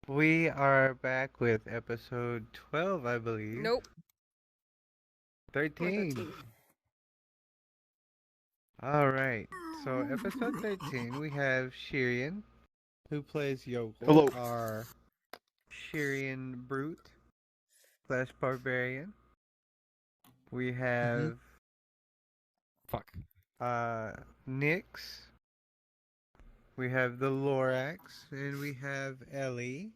We are back with episode 12, I believe. Nope. Or 13. 13. Alright, so episode 13, we have Shirian, who plays Yokel, Hello. our Shirian Brute slash Barbarian. We have Fuck. Nyx. We have the Lorax, and we have Ellie,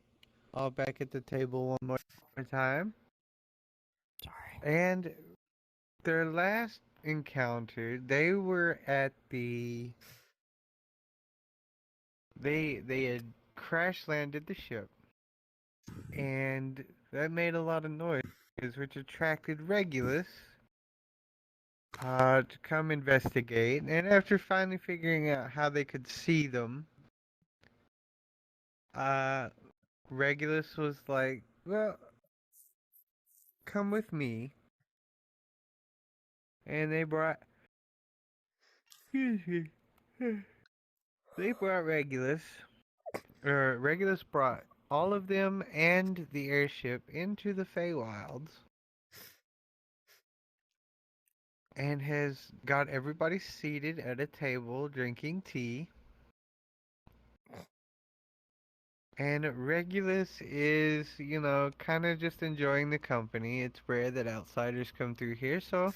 all back at the table one more time. Sorry. And their last encounter, they were at the... They had crash landed the ship, and that made a lot of noise, which attracted Regulus to come investigate. And after finally figuring out how they could see them, Regulus was like, "Well, come with me." And they brought, excuse me, they brought Regulus. Regulus brought all of them and the airship into the Feywilds, and has got everybody seated at a table drinking tea. And Regulus is, kind of just enjoying the company. It's rare that outsiders come through here, so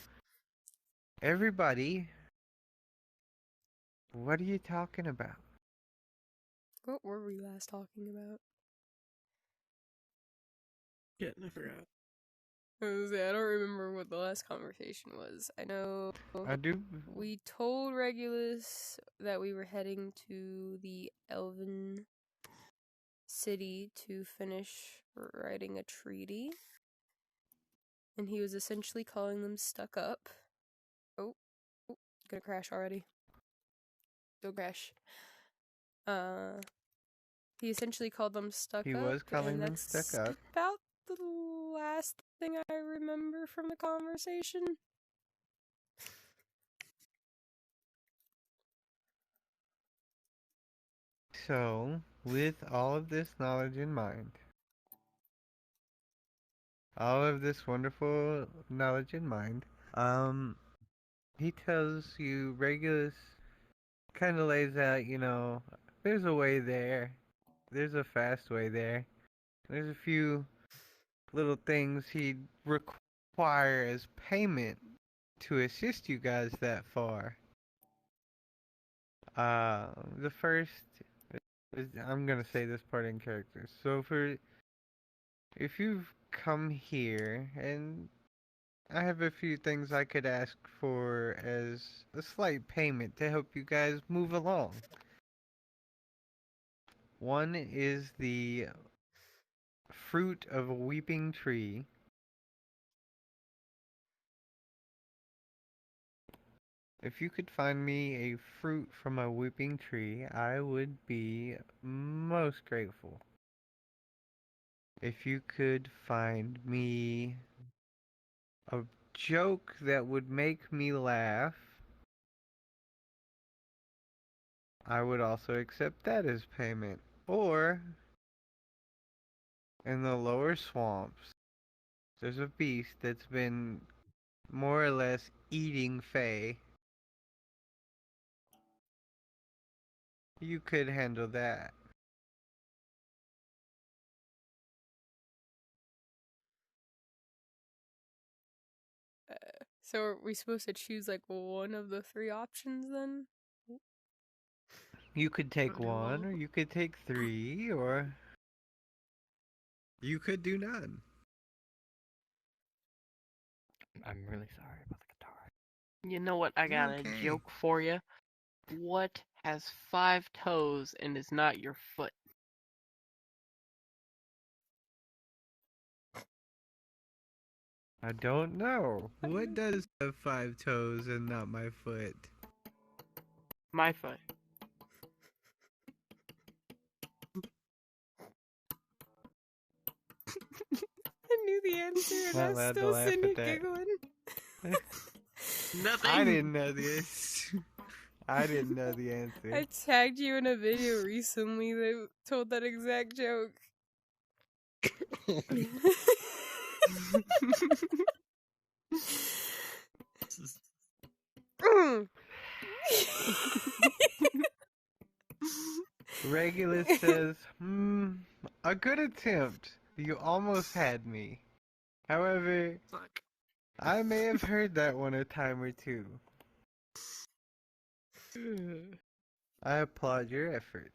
everybody, what are you talking about? What were we last talking about? Yeah, I forgot. I don't remember what the last conversation was. I know I do. we told Regulus that we were heading to the Elven city to finish writing a treaty. And he was essentially calling them stuck up. Oh, gonna crash already. Don't crash. He essentially called them stuck He up. was calling them that's stuck up. about the last thing I remember from the conversation. So, with all of this knowledge in mind, all of this wonderful knowledge in mind, he tells you, Regulus kind of lays out, there's a way there. There's a fast way there. There's a few little things he'd require as payment to assist you guys that far. The first is, I'm gonna say this part in character. So if you've come here, and I have a few things I could ask for as a slight payment to help you guys move along. One is the fruit of a weeping tree. If you could find me a fruit from a weeping tree, I would be most grateful. If you could find me a joke that would make me laugh, I would also accept that as payment. Or, in the lower swamps, there's a beast that's been more or less eating Fae. You could handle that. So are we supposed to choose like one of the three options then? You could take one, or you could take three, or you could do none. I'm really sorry about the guitar. You know what? I got Okay. a joke for you. What has 5 toes and is not your foot? I don't know. What does have 5 toes and not my foot? My foot. I knew the answer and Not I allowed to still laugh sitting at here that. giggling. Nothing. I didn't know this. I didn't know the answer. I tagged you in a video recently that told that exact joke. Regulus says, a good attempt. You almost had me. However, Fuck. I may have heard that one a time or two. I applaud your effort.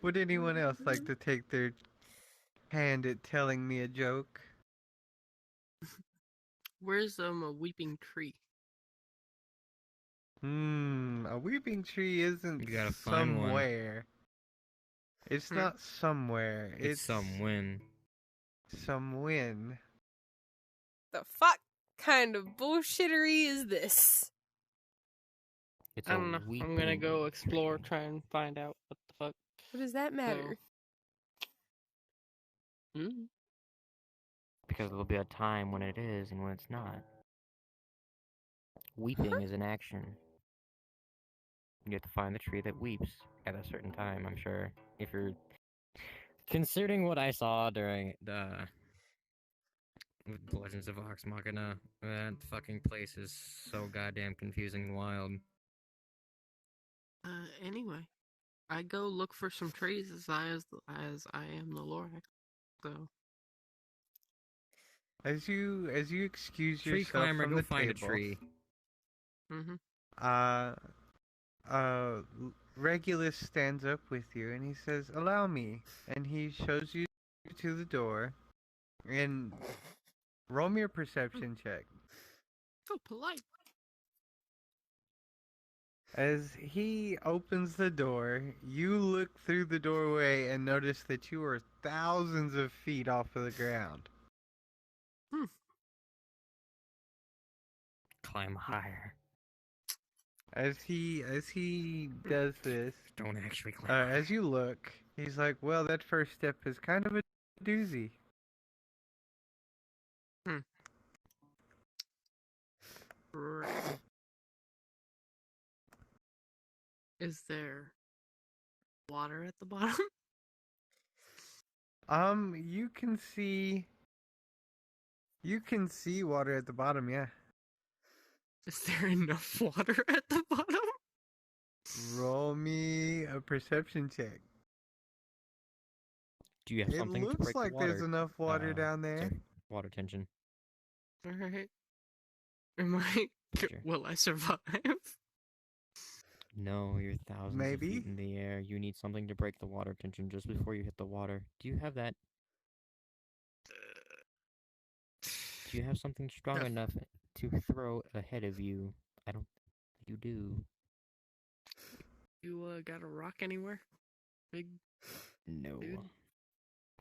Would anyone else like to take their hand at telling me a joke? Where's a weeping tree? A weeping tree isn't You gotta find one. somewhere. It's not somewhere. It's some win. Some win. The fuck kind of bullshittery is this? It's I don't know. I'm gonna weeping go explore, tree. try and find out what the fuck. What does that matter? Because there'll be a time when it is and when it's not. Weeping is an action. You have to find the tree that weeps at a certain time, I'm sure. If you're considering what I saw during the Legends of Vox Machina, that fucking place is so goddamn confusing and wild. Anyway, I go look for some trees as I am the Lorax. So As you excuse Tree yourself climber, from go the find table, a tree. Regulus stands up with you and he says, "Allow me," and he shows you to the door. And roll me a perception check. so polite. As he opens the door, you look through the doorway and notice that you are thousands of feet off of the ground. Climb higher. As he does this, Don't actually climb higher. as you look, he's like, "Well, that first step is kind of a doozy." Right. Is there water at the bottom? You can see water at the bottom, yeah. Is there enough water at the bottom? Roll me a perception check. Do you have something to looks break like the water? there's enough water down there. Sorry, water tension. Alright. Will I survive? No, you're thousands of feet in the air. You need something to break the water tension just before you hit the water. Do you have that? Do you have something strong enough to throw ahead of you? I don't think you do. You got a rock anywhere? Big No. dude?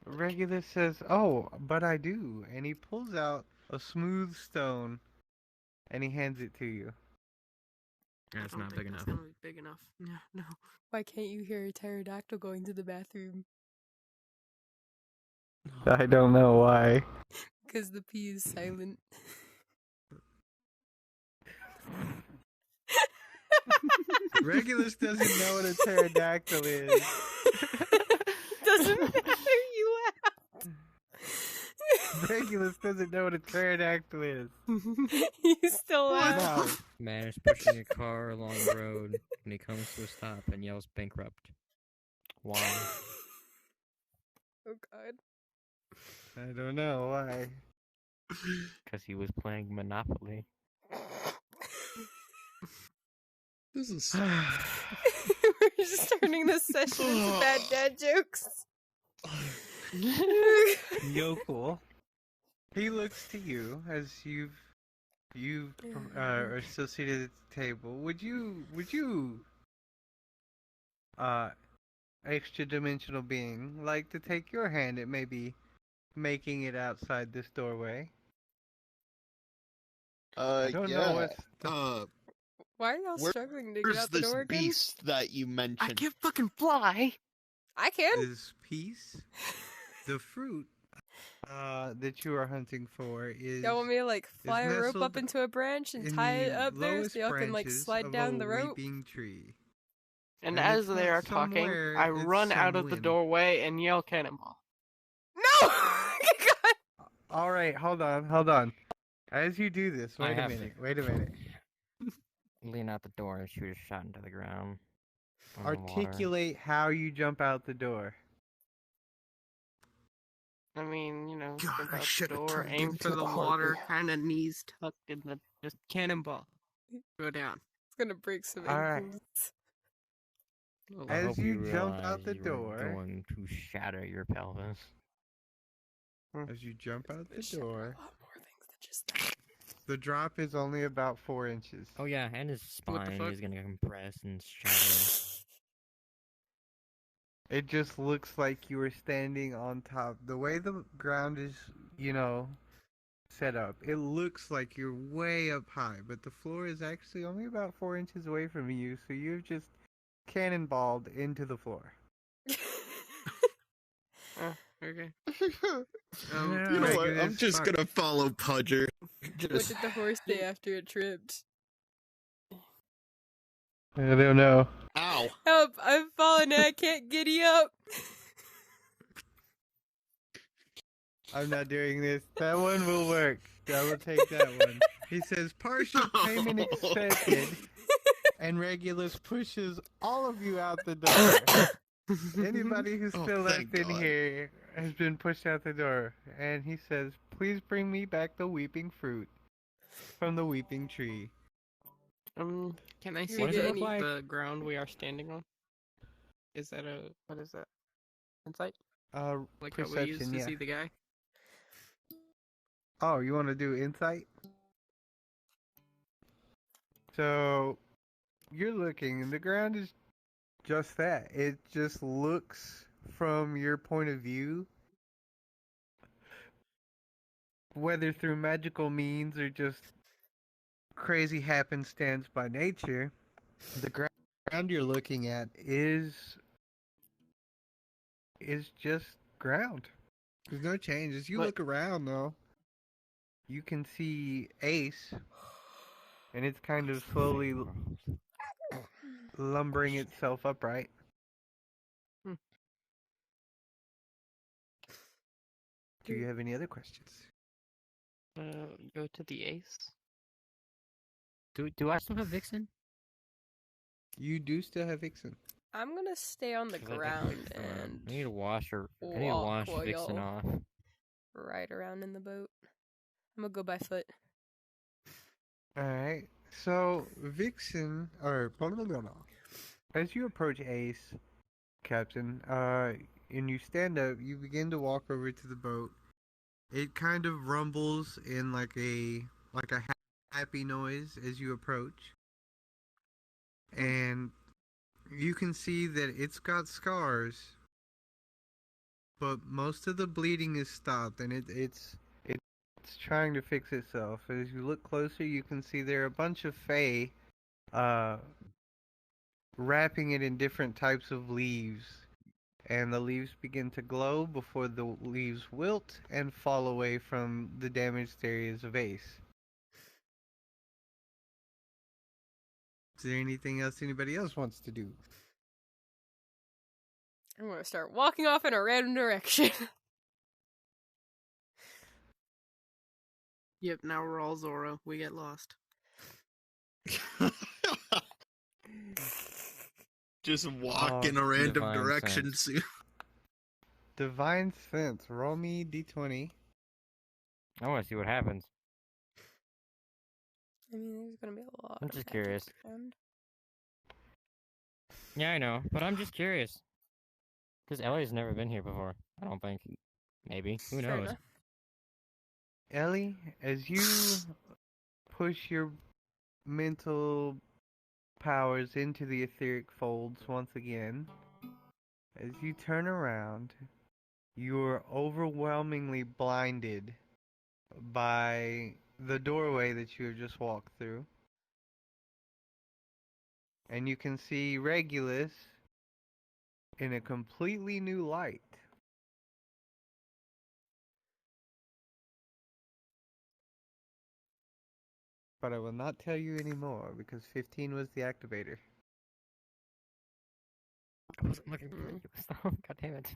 Regulus says, "Oh, but I do," and he pulls out a smooth stone, and he hands it to you. That's not big enough. That's not big enough. Yeah, no. Why can't you hear a pterodactyl going to the bathroom? I don't know why. Because the P is silent. Regulus doesn't know what a pterodactyl is. Doesn't matter, you laughed. Regulus doesn't know what a pterodactyl is. You still laugh. No. Man is pushing a car along the road, and he comes to a stop and yells bankrupt. Why? Oh god. I don't know why. Because he was playing Monopoly. This is We're just turning this session into bad dad jokes. Yokel. He looks to you as you are still seated at the table. Would you extra dimensional being like to take your hand at maybe making it outside this doorway? I don't know what's Why are y'all struggling to get where's out the this door again? beast that you I mentioned? can't fucking fly! I can. is peace. The fruit that you are hunting for is Y'all want me to like fly a rope up nestled into a branch and in tie it the up there so lowest y'all can like branches slide of down a the rope? weeping tree. And And as it's they not are talking, somewhere, I it's run out of the somewhen. doorway and yell cannonball. No! All right, hold on. As you do this, I wait a have minute. lean out the door and shoot a shot into the ground. On the water. Articulate how you jump out the door. I mean, God, jump I out the should have door, turned aim for into the a water, harpy. kind of knees tucked in the just cannonball. Go down. It's gonna break some All right. ankles. I As hope you you jump realize out the you door- are going to shatter your pelvis. As you jump out the This shit are door, a lot more things than just that. the drop is only about 4 inches. Oh yeah, and his What the spine fuck? is gonna compress and shatter. It just looks like you were standing on top. The way the ground is, set up, it looks like you're way up high, but the floor is actually only about 4 inches away from you, so you've just cannonballed into the floor. Oh, okay. You know what? I'm Regulus, just fuck. gonna follow Pudger. What Just did the horse say after it tripped? I don't know. ow. Help! I'm falling and I can't giddy up! I'm not doing this. That one will work. I will take that one. He says, partial payment accepted, and Regulus pushes all of you out the door. Anybody who's Oh, still left thank in God. here has been pushed out the door. And he says, please bring me back the weeping fruit from the weeping tree. Can I see What does it the, look like? the ground we are standing on? Is that what is that? Insight? Like how we used Perception, to yeah. see the guy? Oh, you want to do insight? So, you're looking, and the ground is just that. It just looks from your point of view, whether through magical means or just crazy happenstance by nature, the ground you're looking at is just ground. There's no change. As you But- look around, though, you can see Ace, and it's kind of slowly lumbering itself upright. Hmm. Do you have any other questions? Go to the ace. Do I still have Vixen? You do still have Vixen. I'm gonna stay on the 'Cause I ground I and need to wash her. I need to walk wash while Vixen y'all off. ride around in the boat. I'm gonna go by foot. Alright, so Vixen, or as you approach Ace, Captain, and you stand up, you begin to walk over to the boat. It kind of rumbles in like a happy noise as you approach. And you can see that it's got scars, but most of the bleeding is stopped, and it's trying to fix itself. As you look closer, you can see there are a bunch of Fae wrapping it in different types of leaves, and the leaves begin to glow before the leaves wilt and fall away from the damaged areas of Ace. Is there anything else anybody else wants to do? I'm gonna start walking off in a random direction. Yep, now we're all Zorro. We get lost. Just walk in a random divine direction. Divine Sense. Roll me d20. I want to see what happens. I mean, there's gonna be a lot. I'm of just magic curious. around. Yeah, I know, but I'm just curious. Because Ellie's never been here before. I don't think. Maybe. Who Fair knows? enough. Ellie, as you push your mental powers into the etheric folds once again, as you turn around, you are overwhelmingly blinded by the doorway that you have just walked through. And you can see Regulus in a completely new light. But I will not tell you anymore because 15 was the activator. I wasn't looking for you. God damn it.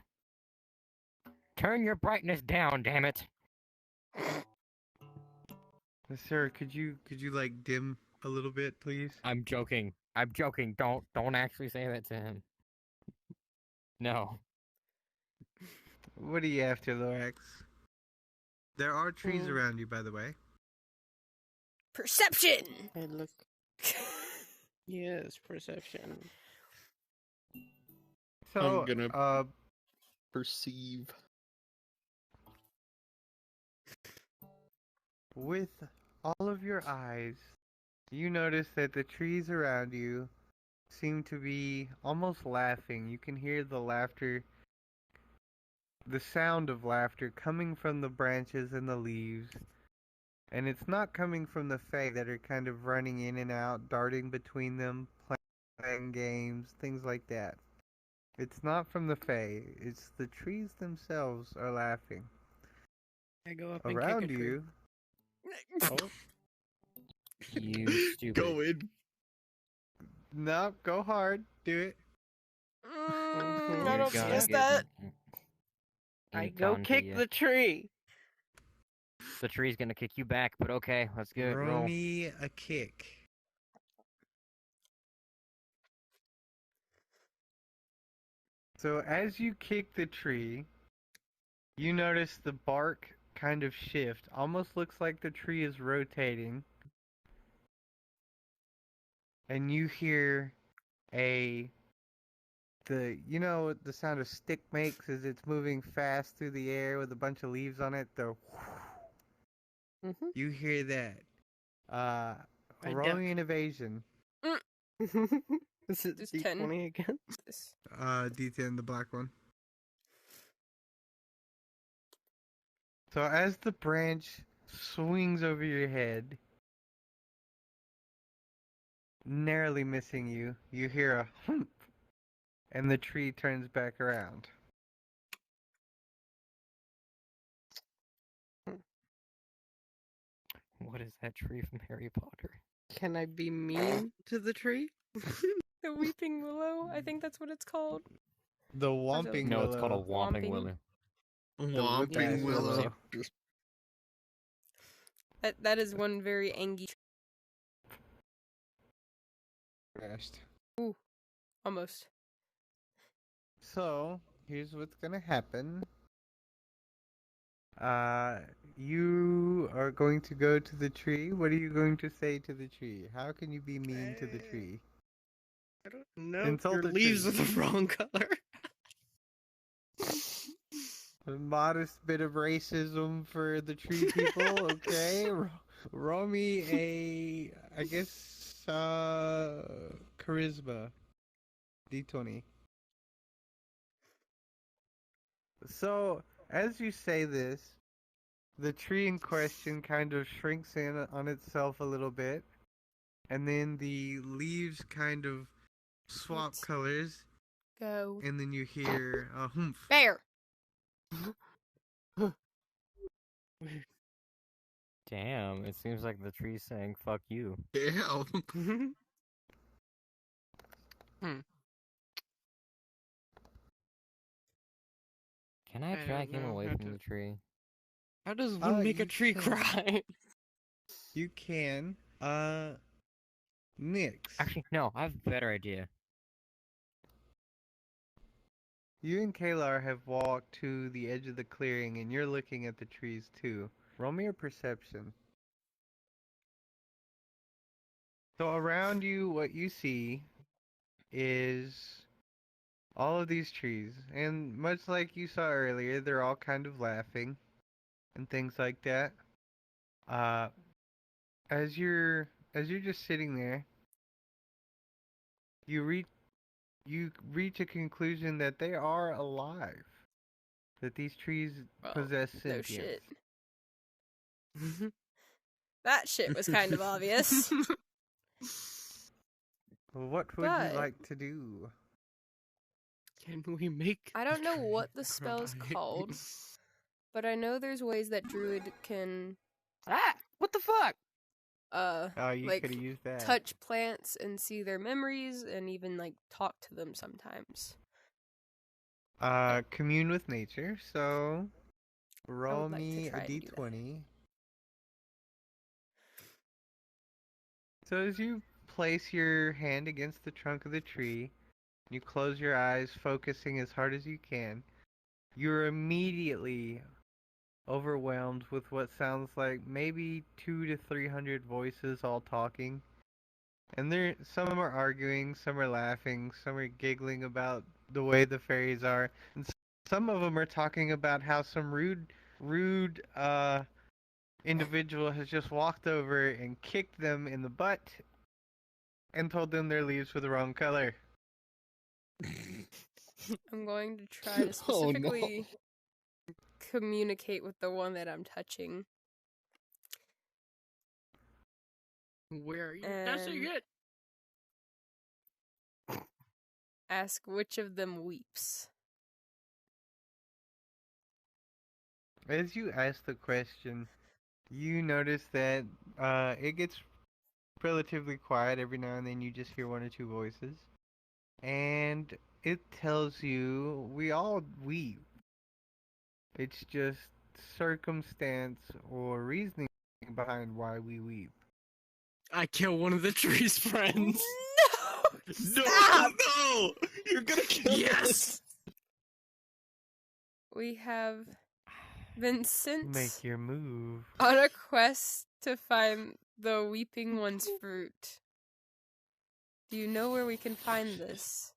Turn your brightness down, damn it. Sir, could you like dim a little bit, please? I'm joking. Don't actually say that to him. No. What are you after, Lorax? There are trees around you, by the way. Perception! Hey, look. Yes, perception. So, I'm gonna perceive. with all of your eyes, you notice that the trees around you seem to be almost laughing. You can hear the laughter, the sound of laughter coming from the branches and the leaves. And it's not coming from the Fae that are kind of running in and out, darting between them, playing games, things like that. It's not from the Fae, it's the trees themselves are laughing. I go up and Around kick a tree. you, Oh. You stupid. Go in. no, go hard, do it. I don't You're trust gonna that. get I ink go onto kick ya. the tree. The tree's gonna kick you back, but okay, let's get it. Roll Roll. me a kick. So as you kick the tree, you notice the bark kind of shift. Almost looks like the tree is rotating. And you hear you know what the sound a stick makes as it's moving fast through the air with a bunch of leaves on it? You hear that. Roll me an evasion. Is it Just 10. D20 again? D10, the black one. So as the branch swings over your head, narrowly missing you, you hear a hump, and the tree turns back around. What is that tree from Harry Potter? Can I be mean to the tree? The weeping willow? I think that's what it's called. The Whomping No, Willow. it's called a whomping Whomping. willow. Whiplash Whomping willow. willow. Just That is one very angy. Crashed. Ooh, almost. So, here's what's gonna happen. You are going to go to the tree. What are you going to say to the tree? How can you be mean to the tree? I don't know. Insult Your the leaves tree. are the wrong color. A modest bit of racism for the tree people, okay? Roll me I guess, charisma. D20. So, as you say this, the tree in question kind of shrinks in on itself a little bit, and then the leaves kind of swap Let's colors, go. and then you hear a humph. Bear! Damn, it seems like the tree's saying fuck you. damn. Can I I drag don't him know away how from to- the tree? How does one make a You tree can. cry? You can. Nix. Actually, no, I have a better idea. You and Kalar have walked to the edge of the clearing, and you're looking at the trees too. Roll me a perception. So around you, what you see is all of these trees, and much like you saw earlier, they're all kind of laughing and things like that. As you're just sitting there, you reach a conclusion that they are alive. That these trees Well, possess no sentience. shit. That shit was kind of obvious. What would But- you like to do? Can we make? I don't know the what tree the spell's cry? called, but I know there's ways that Druid can... Ah! What the fuck? Oh, you like could have used that. touch plants and see their memories and even like talk to them sometimes. Commune with nature. So, roll like to me a try and do that. d20. So as you place your hand against the trunk of the tree, you close your eyes, focusing as hard as you can. You're immediately overwhelmed with what sounds like maybe 200 to 300 voices all talking. And some are arguing, some are laughing, some are giggling about the way the fairies are, and some of them are talking about how some rude individual has just walked over and kicked them in the butt and told them their leaves were the wrong color. I'm going to try to specifically communicate with the one that I'm touching. Where are you And touching it? ask which of them weeps. As you ask the question, you notice that it gets relatively quiet. Every now and then you just hear one or two voices. And it tells you we all weep. It's just circumstance or reasoning behind why we weep. I kill one of the tree's friends. No! No, Stop! no! You're gonna kill Yes! We have been sent Make your move. on a quest to find the Weeping One's fruit. Do you know where we can find this?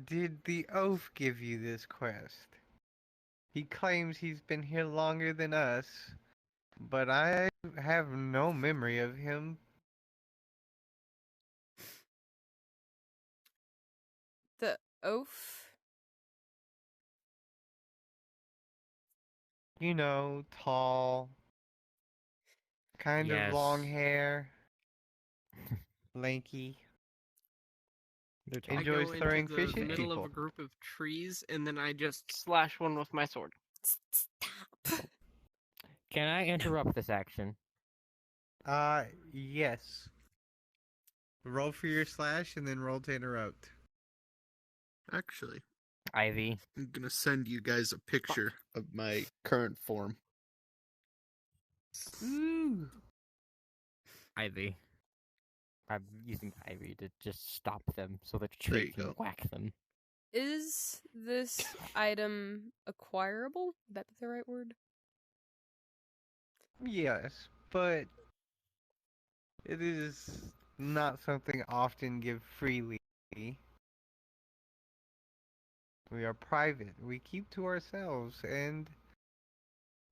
Did the oaf give you this quest? He claims he's been here longer than us, but I have no memory of him. The oaf? You know, tall, kind of Yes. long hair, lanky. They're I talking. go Enjoys throwing into fish the at middle people. of a group of trees, and then I just slash one with my sword. Stop. Can I interrupt this action? Yes. Roll for your slash and then roll to interrupt. Actually, Ivy. I'm gonna send you guys a picture of my current form. Ooh. Ivy. I'm using Ivy to just stop them so the There tree you can go. whack them. Is this item acquirable? Would that be the right word? Yes, but it is not something often give freely. We are private. We keep to ourselves, and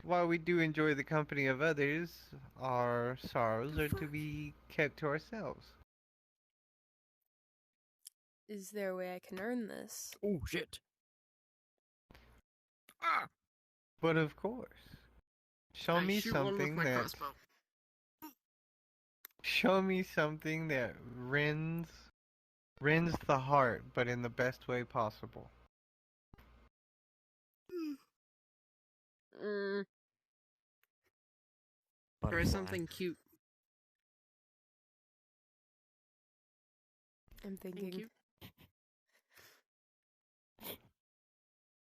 while we do enjoy the company of others, our sorrows are to be kept to ourselves. Is there a way I can earn this? Oh shit. Ah! But of course, show I me shoot one with something my that crossbow. show me something that rends the heart, but in the best way possible. Mm, Try Butterfly. something cute. I'm Thank thinking. you.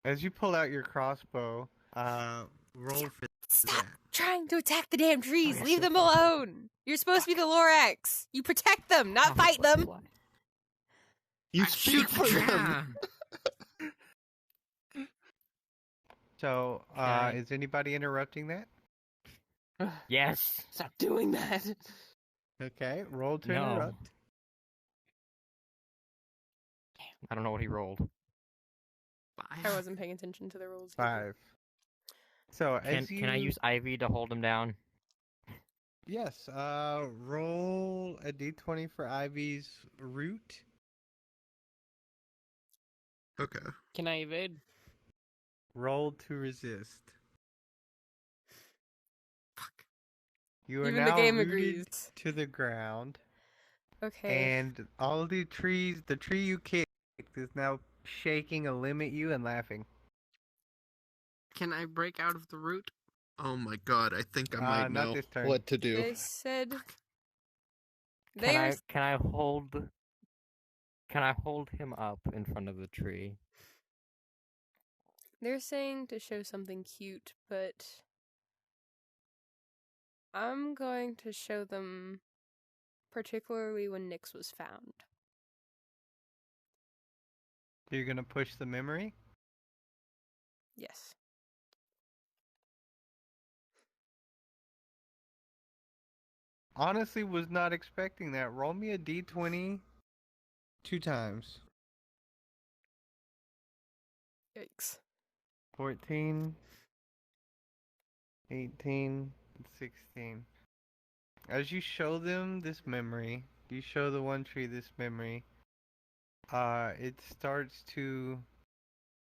As you pull out your crossbow, roll for Stop that. trying to attack the damn trees. Oh, Leave so them fucking- alone. You're supposed to be the Lorax. You protect them, not fight them. Butterfly. You I speak shoot for them! them. So, Okay. is anybody interrupting that? Yes. Stop doing that. Okay, roll to No. interrupt. I don't know what he rolled. I wasn't paying attention to the rules. either. 5. So, Can as you... can I use Ivy to hold him down? Yes, roll a d20 for Ivy's root. Okay. Can I evade? Roll to resist. Fuck. You are Even now the game rooted agrees. to the ground, Okay. and all the tree you kicked is now shaking a limb at you and laughing. Can I break out of the root? Oh my god, I think I might not know this turn. what to do. They said Can I hold him up in front of the tree? they're saying to show something cute, but I'm going to show them particularly when Nyx was found. You're gonna push the memory? Yes. Honestly, was not expecting that. Roll me a d20 2 times. Yikes. 14, 18, 16. As you show them this memory, you show the one tree this memory, it starts to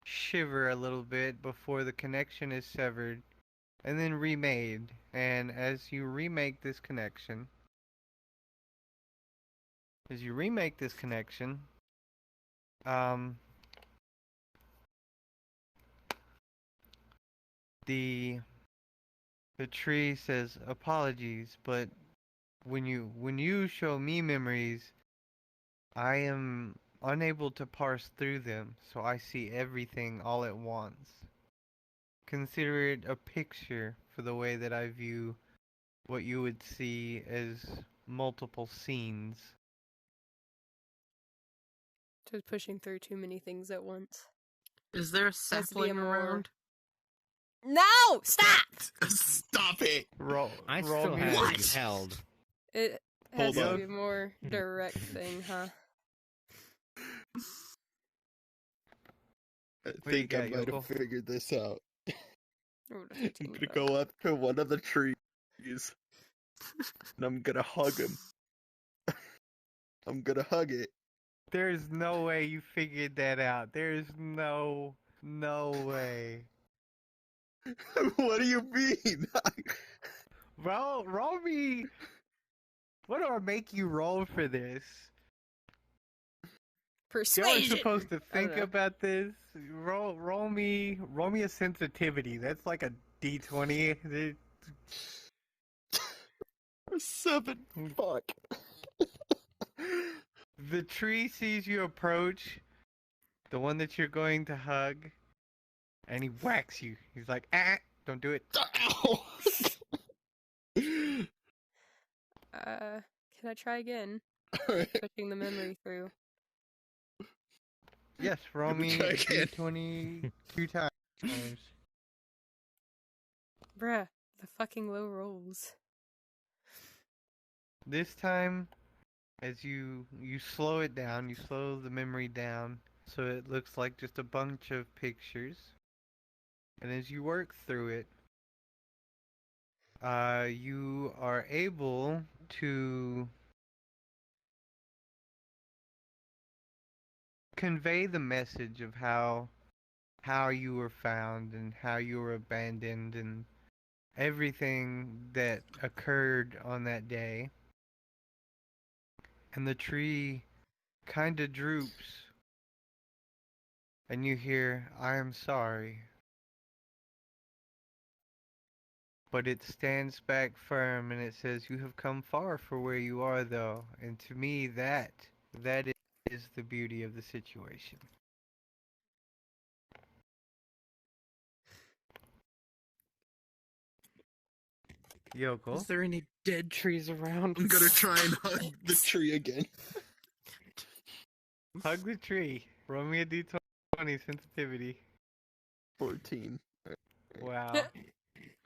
shiver a little bit before the connection is severed and then remade. And as you remake this connection, um, the tree says apologies, but when you show me memories, I am unable to parse through them, so I see everything all at once. Consider it a picture for the way that I view what you would see as multiple scenes. Just pushing through too many things at once. Is there a Has to be a sapling more- around? No! Stop! Stop it! Roll still me have What? you held. It Hold has to on. be a more direct thing, huh? I What do you think I got, might Yokel? have figured this out. Or would a I'm 15 gonna would go up to one of the trees, and I'm gonna hug him. I'm gonna hug it. There's no way you figured that out. There's no way. What do you mean? Roll me. What do I make you roll for this? You're Persuasion! supposed to I don't think know. about this. Roll me a sensitivity. That's like a d20. 7. Fuck. The tree sees you approach, the one that you're going to hug, and he whacks you. He's like, don't do it. Ow! Can I try again? Alright. Pushing the memory through. Yes, roll Let me me try a again. d20 2 times. Bruh, the fucking low rolls. This time, as you slow it down, you slow the memory down, so it looks like just a bunch of pictures. And as you work through it, you are able to convey the message of how you were found and how you were abandoned and everything that occurred on that day. And the tree kinda droops, and you hear, "I am sorry." But it stands back firm and it says, "You have come far for where you are, though." And to me, that is the beauty of the situation. Yokel, Is there any dead trees around? I'm gonna try and hug the tree again. hug the tree. Roll me a d20 sensitivity. 14. Wow.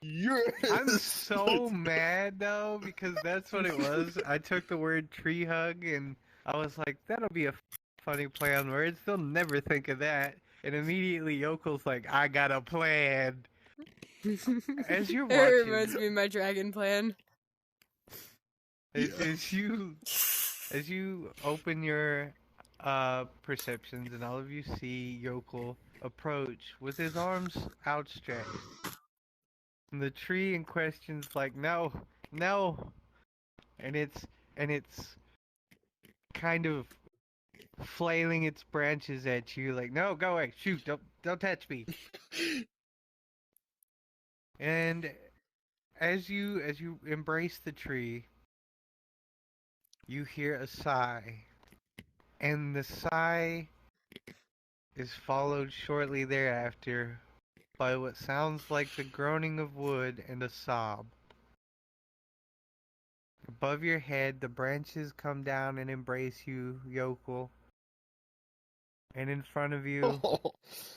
Yes! I'm so mad though because that's what it was. I took the word tree hug and I was like, that'll be a funny play on words. They'll never think of that. And immediately Yokel's like, I got a plan. As you're It watching, reminds me of my dragon plan. as you open your perceptions and all of you see Yokel approach with his arms outstretched. And the tree in question's like, no, and it's kind of flailing its branches at you, like, no, go away, shoot, don't touch me. And as you embrace the tree, you hear a sigh, and the sigh is followed shortly thereafter by what sounds like the groaning of wood and a sob. Above your head, the branches come down and embrace you, yokel. And in front of you,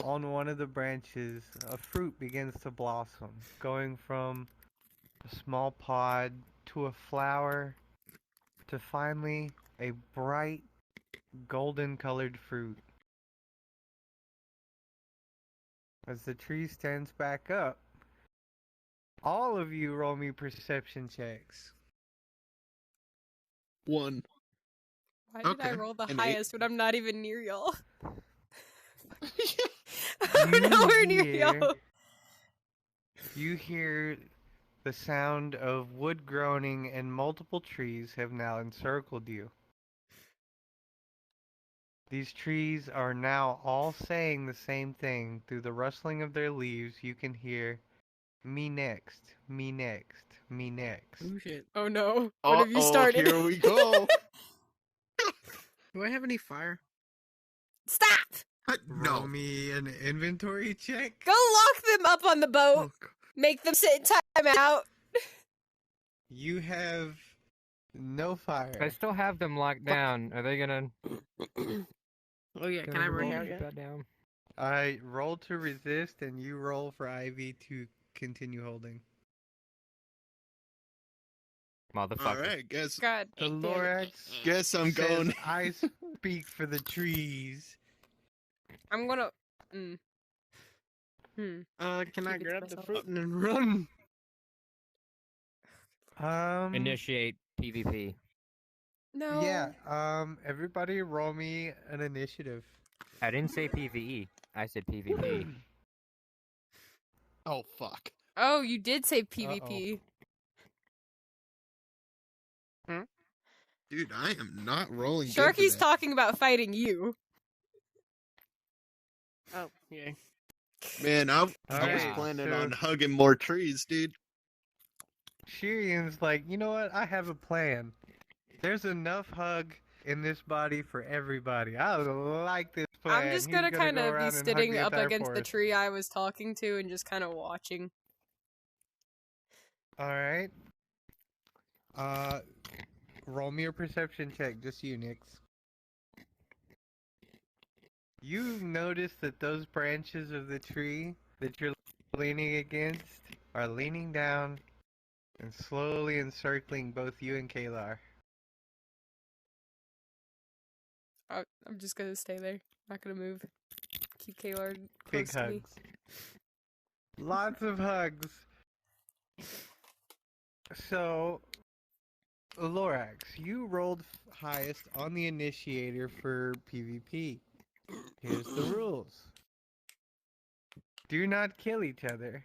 on one of the branches, a fruit begins to blossom, going from a small pod to a flower to finally a bright golden colored fruit. As the tree stands back up, all of you roll me perception checks. 1. Why did I Okay, roll the an highest when I'm not even near y'all? You I'm nowhere near hear- y'all. You hear the sound of wood groaning, and multiple trees have now encircled you. These trees are now all saying the same thing. Through the rustling of their leaves, you can hear, "Me next, me next, me next." Oh shit. Oh no. What have you started? Here we go. Do I have any fire? Stop! Roll No. me an inventory check. Go lock them up on the boat. Oh, God. Make them sit in timeout. You have no I fire. still have them locked down. Are they gonna? Oh yeah, can I run out yet? Shut down. I roll to resist, and you roll for Ivy to continue holding. Motherfucker. All right, guess God. The damn it. Lorax I'm says, going. "I speak for the trees." I'm gonna. Can Keep I it to grab the myself. fruit and then run? Initiate PvP. No. Yeah. Everybody, roll me an initiative. I didn't say PvE. I said PvP. Oh fuck. Oh, you did say PvP. Dude, I am not rolling good Sharky's today. talking about fighting you. Oh, yeah. Man, I was Alright, planning so- on hugging more trees, dude. Shirian's like, "You know what? I have a plan. There's enough hug in this body for everybody. I like this plan." I'm just He's gonna go kind of around be and hug sitting the up entire against the forest. tree I was talking to and just kind of watching. Alright. Roll me a perception check, just you, Nix. You notice that those branches of the tree that you're leaning against are leaning down and slowly encircling both you and Kalar. I'm just gonna stay there. Not gonna move. Keep Kalar close Big to me. hugs. Lots of hugs. So, Lorax, you rolled highest on the initiator for PvP. Here's the rules. Do not kill each other,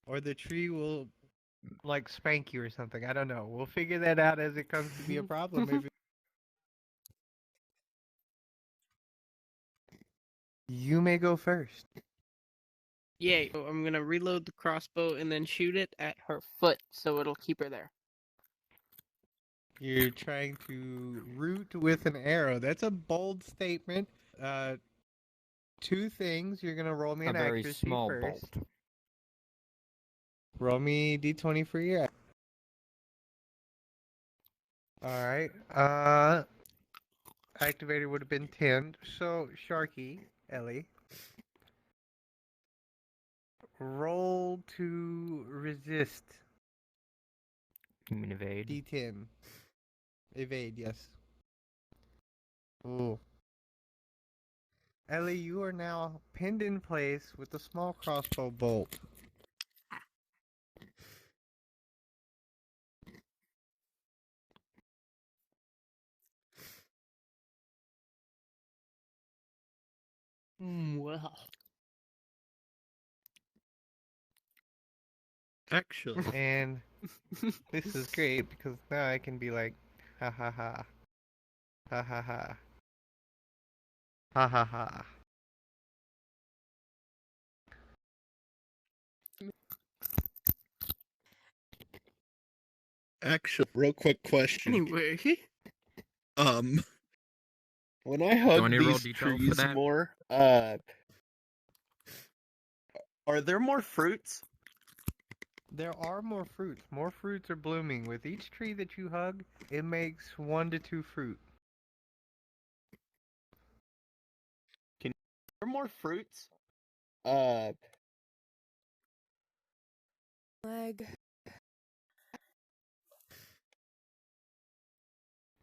or the tree will, like, spank you or something. I don't know. We'll figure that out as it comes to be a problem. If You may go first. Yay. So I'm gonna reload the crossbow and then shoot it at her foot so it'll keep her there. You're trying to root with an arrow. That's a bold statement. Two things. You're gonna roll me A an very accuracy small first. bolt. Roll me d20 for your. Alright. Activated would have been 10. So, Sharky, Ellie. Roll to resist. You mean evade? D10. Evade, yes. Ooh. Ellie, you are now pinned in place with a small crossbow bolt. Well. Actually, And this is great because now I can be like, ha ha ha. Ha ha ha. Ha ha ha. Actually, real quick question. Anyway, When I hug want me to roll these detail for trees that? more, are there more fruits? There are more fruits. More fruits are blooming. With each tree that you hug, it makes 1 to 2 fruit. Are there more fruits? Lag.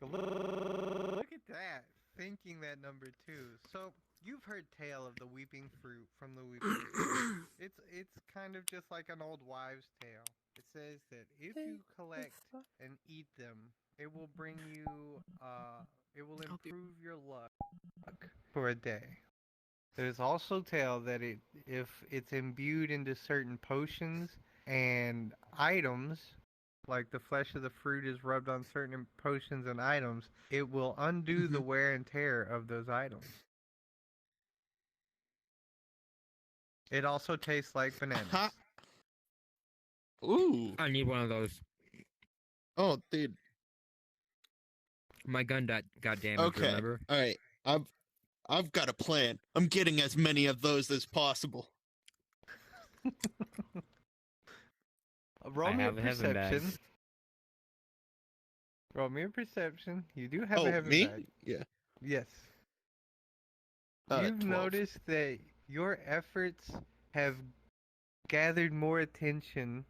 Look at that. Thinking that number 2. So, you've heard tale of the weeping fruit from the weeping tree. It's kind of just like an old wives' tale. It says that if you collect and eat them, it will bring you it will improve your luck for a day. There's also tale that if it's imbued into certain potions and items, like the flesh of the fruit is rubbed on certain potions and items, it will undo the wear and tear of those items. It also tastes like bananas. Ooh. I need one of those. Oh, dude. My gun got damaged, Okay. remember? All right. I've got a plan. I'm getting as many of those as possible. Roll I me a have a heaven bag. perception. Roll me a perception. You do have a Oh, heaven me? bag. Yeah. Yes. You've 12. noticed that your efforts have gathered more attention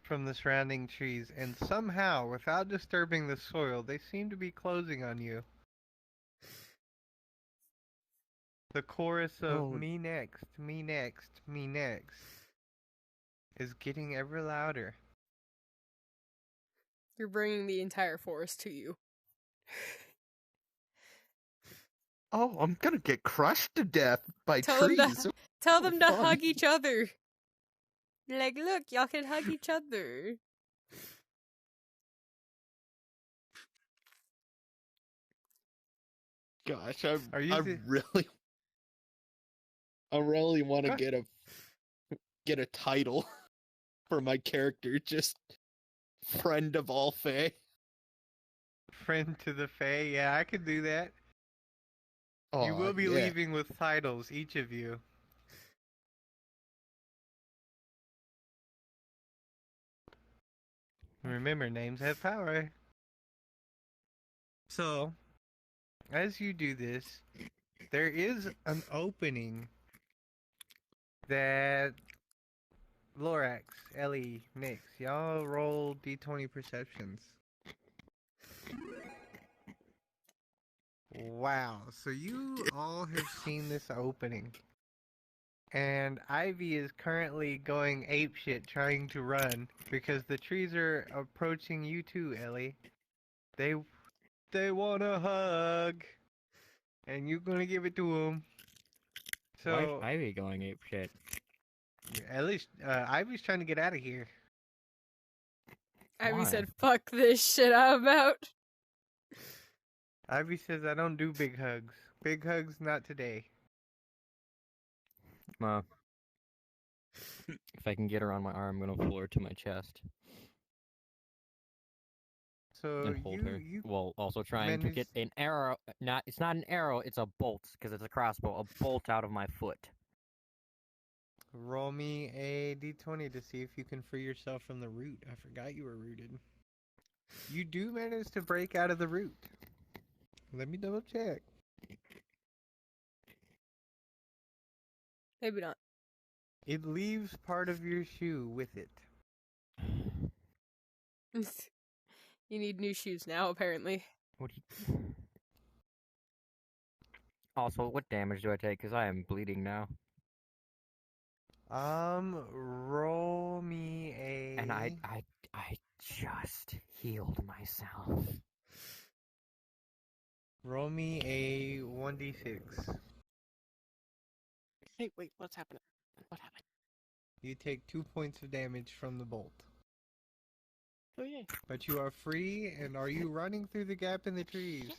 from the surrounding trees, and somehow, without disturbing the soil, they seem to be closing on you. The chorus of me next, me next, me next is getting ever louder. You're bringing the entire forest to you. Oh, I'm gonna get crushed to death by Tell trees. them to fun. hug each other. You're like, look, y'all can hug each other. Gosh, Are you I really want to Go- get a title for my character. Just friend of all Fae. friend to the Fae? Yeah, I could do that. Oh, You will be yeah. leaving with titles, each of you. Remember, names have power. So, as you do this, there is an opening that Lorax, Ellie, Nix, y'all roll d20 perceptions. Wow, so you all have seen this opening. And Ivy is currently going apeshit trying to run because the trees are approaching you too, Ellie. They want a hug, and you're gonna give it to them. Why is So, Ivy going ape shit? at least Ivy's trying to get out of here. Ivy Why? said, fuck this shit I'm out. Ivy says, I don't do big hugs. Big hugs, not today. Well, if I can get her on my arm, I'm gonna pull her to my chest So and hold her. you While also trying to managed- get an arrow. It's not an arrow. It's a bolt because it's a crossbow. A bolt out of my foot. roll me a d20 to see if you can free yourself from the root. I forgot you were rooted. You do manage to break out of the root. Let me double check. Maybe not. It leaves part of your shoe with it. You need new shoes now, apparently. What do you... Also, what damage do I take? Because I am bleeding now. Roll me a... And I just healed myself. Roll me a 1d6. hey, wait, what's happening? What happened? You take 2 points of damage from the bolt. Oh yeah, But you are free, and are you running through the gap in the trees? shit.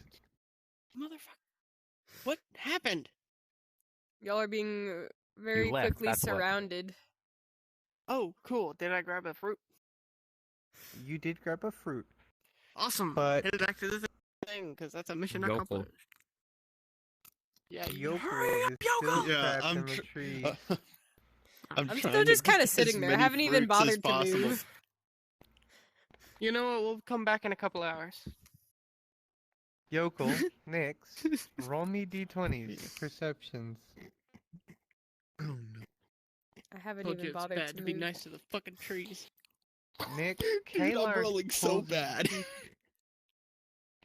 Motherfucker! What happened? Y'all are being very left, quickly that's what. surrounded. Oh, cool. Did I grab a fruit? You did grab a fruit. Awesome. But- Head back to the thing, because that's a mission Yokel. accomplished. Yeah, Yokel hurry up, is still Yokel! Yeah, trapped in the trees. I'm I'm trying still to just kind get of sitting as there. I many haven't even fruits as bothered to possible. move. You know what? We'll come back in a couple hours. Yokel, Nix, roll me d20s, perceptions. Oh no. I haven't Told you even it's bothered bad to to be move. nice to the fucking trees. Nick, Dude, I'm Kalar rolling so pulls- bad.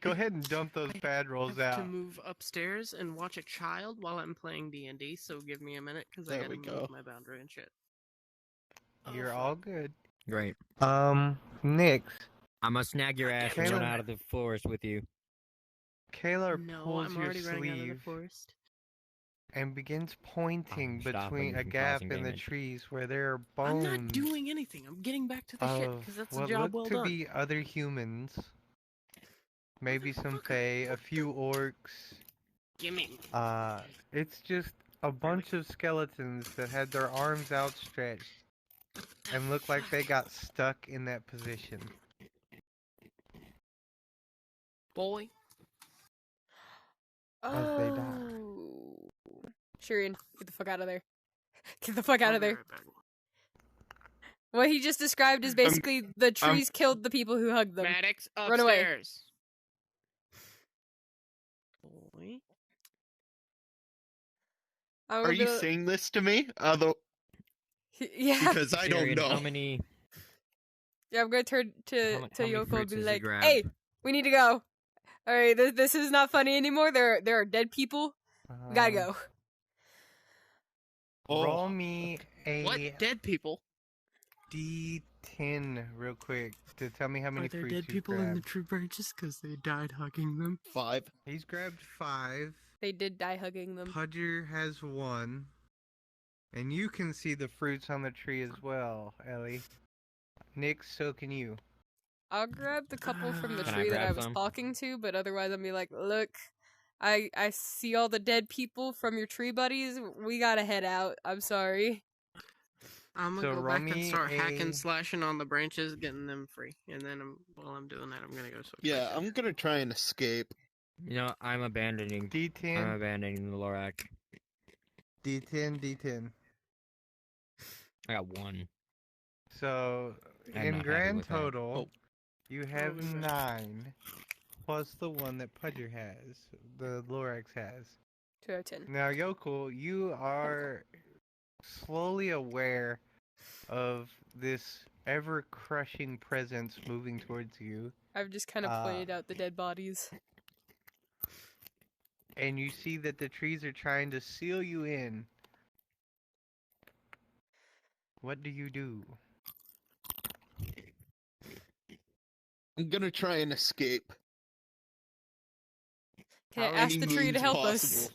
Go ahead and dump those bad rolls I have out. to move upstairs and watch a child while I'm playing D&D, so give me a minute, because I There gotta we move go. my boundary and shit. You're fuck. all good. Great. Nix, I'm gonna snag your ass and Caleb. run out of the forest with you. Kalar No, pulls I'm your already running out of the sleeve forest. and begins pointing stopping between you a from gap causing in the damage. trees where there are I'm bones not doing anything. I'm getting back to the shit, of because that's a what job look well to done. be other humans. Maybe some Motherfucker. fae, a few orcs. Gimme. It's just a bunch of skeletons that had their arms outstretched and looked like they got stuck in that position. Boy. As they die. Oh. Shurian, get the fuck out of there. Get the fuck out I'll of be there. right back. What he just described is basically the trees killed the people who hugged them. Maddox, Run away. upstairs. Boy. I'm Are you gonna- saying this to me? Although, Yeah. because I don't Arian, know. How many? Yeah, I'm gonna turn to How many Yoko and fruits be has he like, grabbed? "Hey, we need to go. All right, this is not funny anymore. There are dead people. We gotta go." Roll me a What? Dead people? D10 real quick to tell me how many Are there fruits dead you've people in the grabbed. tree branches because they died hugging them? 5. He's grabbed 5. They did die hugging them. Pudger has 1. And you can see the fruits on the tree as well, Ellie. Nick, so can you. I'll grab the couple from the Can I tree that I grab was some? talking to, but otherwise I'll be like, "Look, I see all the dead people from your tree buddies. We gotta head out. I'm sorry." I'm So gonna go roll back and me start hacking, a- slashing on the branches, getting them free. And then while I'm doing that, I'm gonna go switch my Yeah, shit. I'm gonna try and escape. You know, I'm abandoning D10, the Lorac. D10, D10. I got 1. So, I'm in not happy grand with that. total, you have was that? 9, plus the one that Pudger has, the Lorax has. 2 out of 10. Now, Yokel, you are slowly aware of this ever-crushing presence moving towards you, I've just kind of pointed out the dead bodies. and you see that the trees are trying to seal you in. What do you do? I'm gonna try and escape. Can I How ask Any the tree to means help possible. us?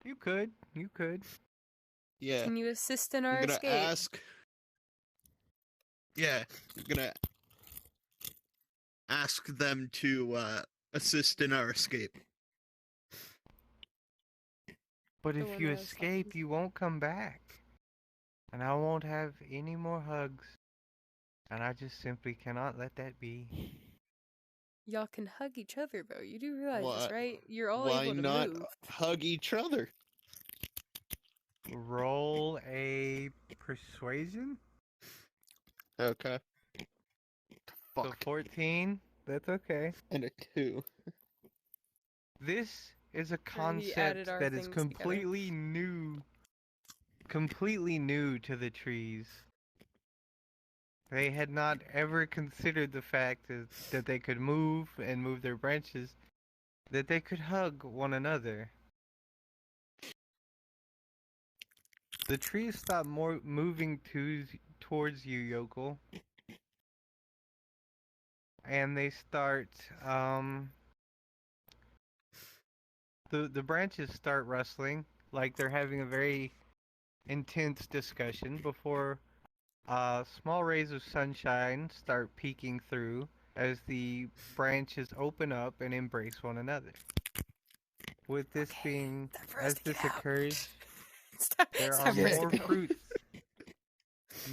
You could. Yeah. Can you assist in our I'm gonna escape? ask. Yeah, I'm gonna ask them to assist in our escape. But The if one you I was escape, talking- you won't come back. And I won't have any more hugs. And I just simply cannot let that be. Y'all can hug each other, though. You do realize this, Why- right? You're all Why able to not move. hug each other? Roll a persuasion. Okay. So Fuck. 14. That's okay. And a 2. This is a he concept added our that is things together. completely new to the trees. They had not ever considered the fact that they could move and move their branches, that they could hug one another. The trees stop moving towards you, Yokel. And they start, the branches start rustling, like they're having a very intense discussion before small rays of sunshine start peeking through as the branches open up and embrace one another. With this Okay, as this occurs, Stop, there stop are more roasting me. fruits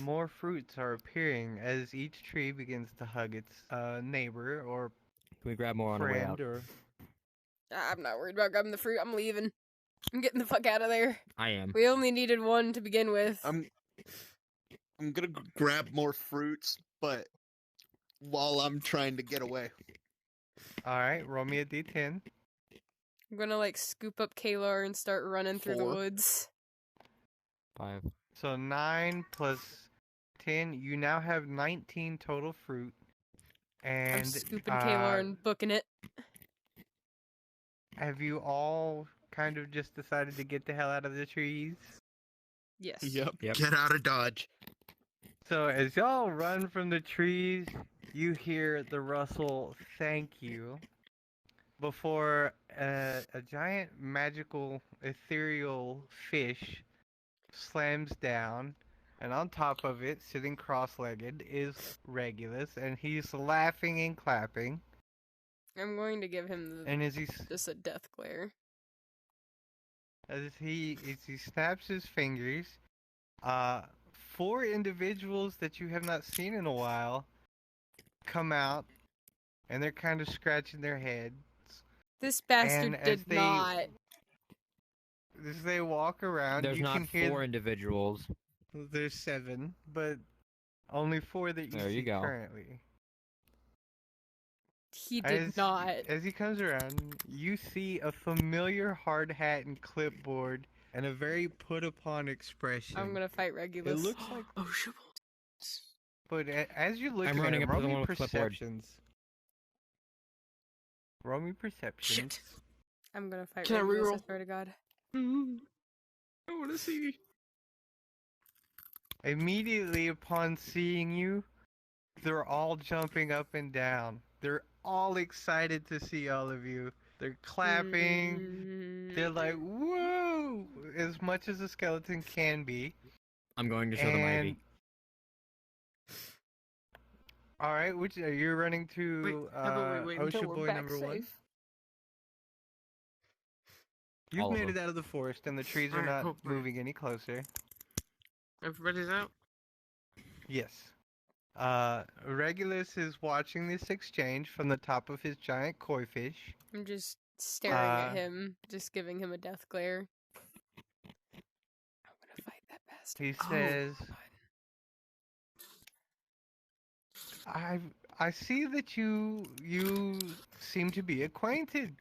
more fruits are appearing as each tree begins to hug its neighbor or Can we grab more on the way out? friend or I'm not worried about grabbing the fruit. I'm leaving. I'm getting the fuck out of there. I am. We only needed one to begin with. I'm gonna grab more fruits, but while I'm trying to get away. Alright, roll me a d10. I'm gonna like scoop up Kalar and start running through the 4. woods. 5. So 9 plus 10, you now have 19 total fruit. And I'm scooping Kalar and booking it. have you all kind of just decided to get the hell out of the trees? Yes. Yep. Get out of Dodge. So as y'all run from the trees, you hear the rustle "thank you" before a giant magical ethereal fish slams down, and on top of it, sitting cross-legged, is Regulus, and he's laughing and clapping. I'm going to give him And as just a death glare. he snaps his fingers, 4 individuals that you have not seen in a while come out, and they're kind of scratching their heads. This bastard And did not. As they walk around, There's you not can hear 4 individuals. There's 7, but only 4 that you There see you go. currently. He did not. As he comes around, you see a familiar hard hat and clipboard and a very put-upon expression. I'm gonna fight Regulus. It looks like... Oh, shit. But as you look I'm at running him, up to roll the me one with clipboard. perceptions. Roll me perceptions. Shit. I'm gonna fight Can I Regulus, I reroll? swear to God. I want to see. Immediately upon seeing you, they're all jumping up and down. They're all excited to see all of you. They're clapping. They're like, whoa! As much as a skeleton can be. I'm going to show them Ivy. Alright, which are you running to wait Osha until we're Boy back number 1? safe. You've All of made them. it out of the forest and the trees are Alright, not cool. moving any closer. Everybody's out? Yes. Regulus is watching this exchange from the top of his giant koi fish. I'm just staring at him, just giving him a death glare. I'm gonna fight that bastard. He says, I see that you seem to be acquainted.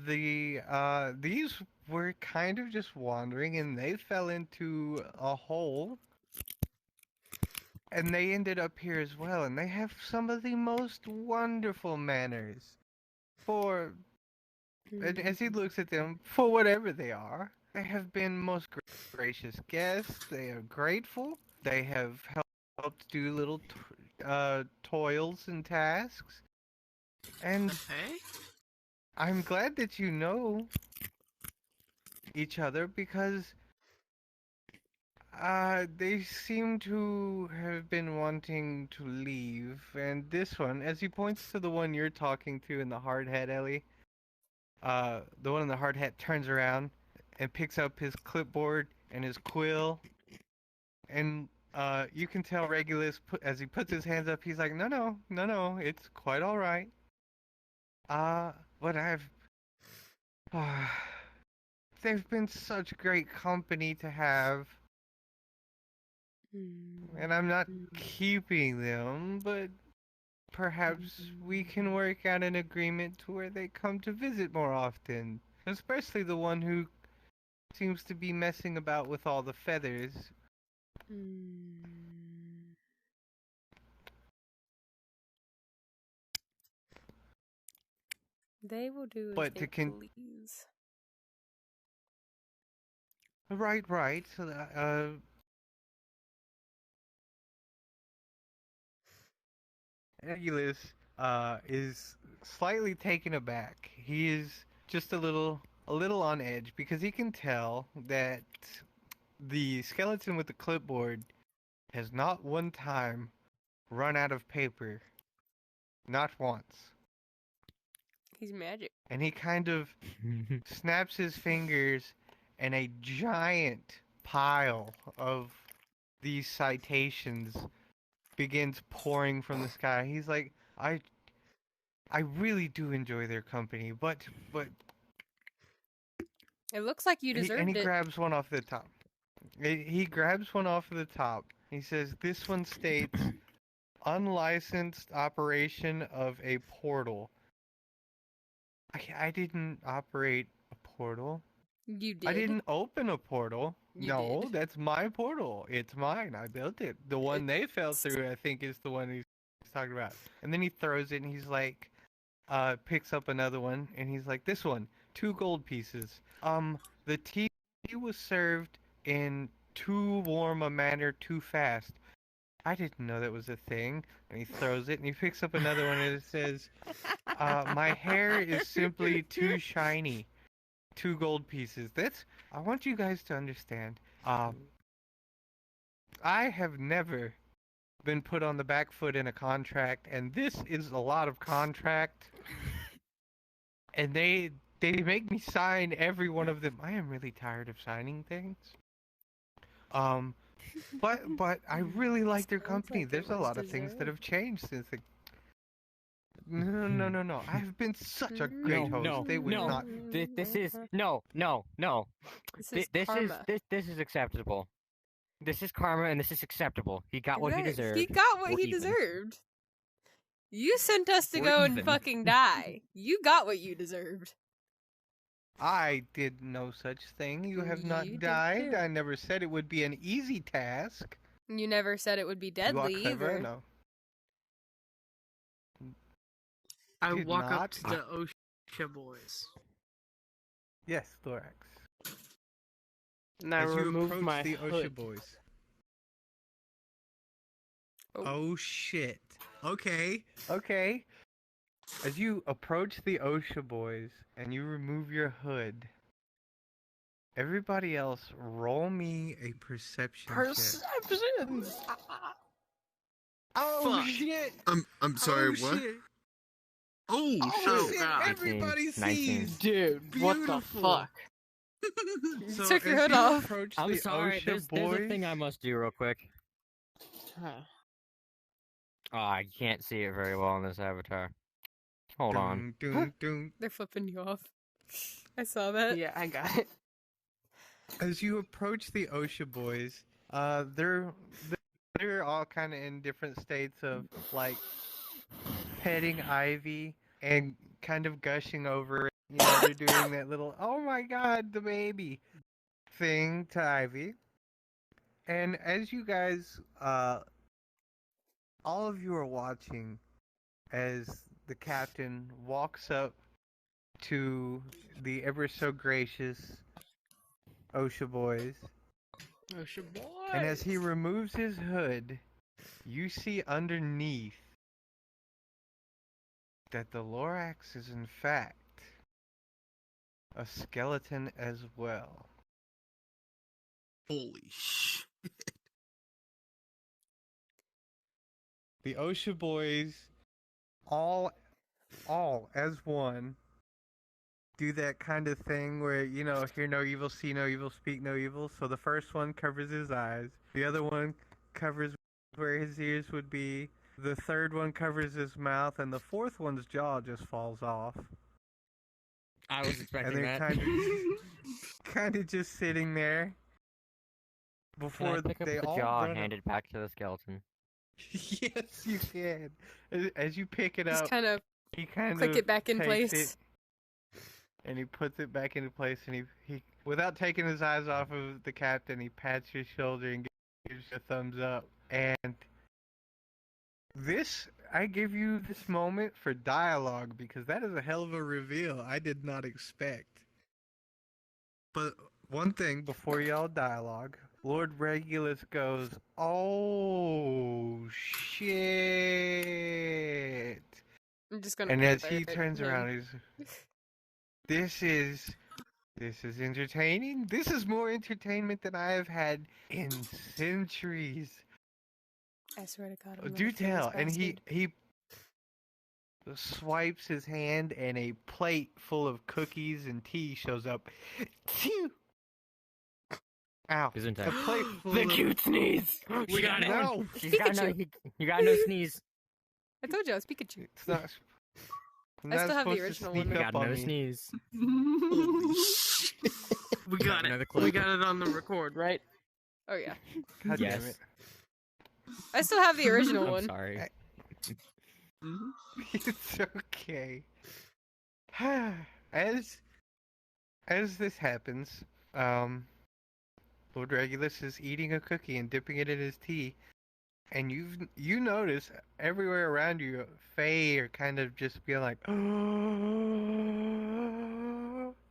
These were kind of just wandering and they fell into a hole. And they ended up here as well, and they have some of the most wonderful manners. And as he looks at them, for whatever they are, they have been most gracious guests. They are grateful. They have helped do little toils and tasks. And Okay. I'm glad that you know each other because they seem to have been wanting to leave. And this one, as he points to the one you're talking to in the hard hat, Ellie, the one in the hard hat turns around and picks up his clipboard and his quill. And you can tell Regulus, as he puts his hands up, he's like, no, it's quite all right. But they've been such great company to have. And I'm not keeping them, but perhaps we can work out an agreement to where they come to visit more often. Especially the one who seems to be messing about with all the feathers. They will do as But they to please. Right. So, Regulus is slightly taken aback. He is just a little on edge because he can tell that the skeleton with the clipboard has not one time run out of paper. Not once. He's magic. And he kind of snaps his fingers and a giant pile of these citations begins pouring from the sky. He's like, I really do enjoy their company, but It looks like you deserved he it. grabs one off the top. He grabs one off the top. He says, "This one states unlicensed operation of a portal." I didn't operate a portal. You did. I didn't open a portal. You No, did. that's my portal. It's mine. I built it. The one they fell through, I think, is the one he's talking about. And then he throws it, and he's like, picks up another one, and he's like, "This one, 2 gold pieces. The tea was served in too warm a manner too fast. I didn't know that was a thing." And he throws it, and he picks up another one, and it says, "My hair is simply too shiny. 2 gold pieces." I want you guys to understand. I have never been put on the back foot in a contract, and this is a lot of contract. And they make me sign every one of them. I am really tired of signing things. But I really like their Sounds company. like it There's a was lot of things that have deserved. changed since the. No. I've been such a great host. No, They would no. not. This is no. This is This karma. this is acceptable. This is karma, and this is acceptable. He got what he deserved. He got what We're he even. deserved. You sent us to We're go and even. fucking die. You got what you deserved. I did no such thing. You have not You did died. too. I never said it would be an easy task. You never said it would be You are deadly clever, either. no. I Did walk not. up to the OSHA boys. Yes, Thorax. And I As you remove approach my the OSHA hood. boys. Oh. Shit. Okay. As you approach the OSHA boys and you remove your hood, everybody else roll me a perception check. Perceptions! Oh Fuck. shit! I'm sorry, Oh, what? shit. Oh, Oh, shit. Shit, God. everybody 19. sees! Dude, what the Beautiful. fuck? You took your as hood you off. approach I'm the sorry. OSHA There's a thing I boys- must do real quick. Huh. Oh, I can't see it very well in this avatar. Hold on. Dun. They're flipping you off. I saw that. Yeah, I got it. As you approach the OSHA boys, they're all kind of in different states of like petting Ivy and kind of gushing over it. You know, they're doing that little "oh my god, the baby" thing to Ivy. And as you guys, all of you are watching as the captain walks up to the ever so gracious OSHA boys. OSHA boys! And as he removes his hood, you see underneath that the Lorax is in fact a skeleton as well. Holy shit. The OSHA boys, all as one, do that kind of thing where, you know, hear no evil, see no evil, speak no evil. So the first one covers his eyes, the other one covers where his ears would be, the third one covers his mouth, and the fourth one's jaw just falls off. I was And expecting they're that. kind of just sitting there Can before I pick up they the all jaw run and hand it back to the skeleton? Yes, you can. As you pick it Just up, kind of he kind click of it back in takes place. it, and he puts it back into place, and he without taking his eyes off of the captain, he pats your shoulder and gives you a thumbs up. And I give you this moment for dialogue because that is a hell of a reveal I did not expect. But one thing before y'all dialogue, Lord Regulus goes, "Oh shit!" I'm just gonna. And put as it he right turns him. around, this is entertaining. This is more entertainment than I have had in centuries. I swear to God. I'm Do gonna kill this tell. And he bastard. swipes his hand, and a plate full of cookies and tea shows up. Ow. Gesundheit. A plate full The of... cute sneeze. We got it. No. He's got no. You got no sneeze. I told you I was Pikachu. It's not... I'm I not still have the supposed to original sneak one. We up got on no me. sneeze. Holy shit. We got Another it. clip. We got it on the record, right? Oh yeah. God Yes. damn it. I still have the original I'm one. sorry. It's okay. as this happens, Lord Regulus is eating a cookie and dipping it in his tea, and you notice everywhere around you, Faye are kind of just being like,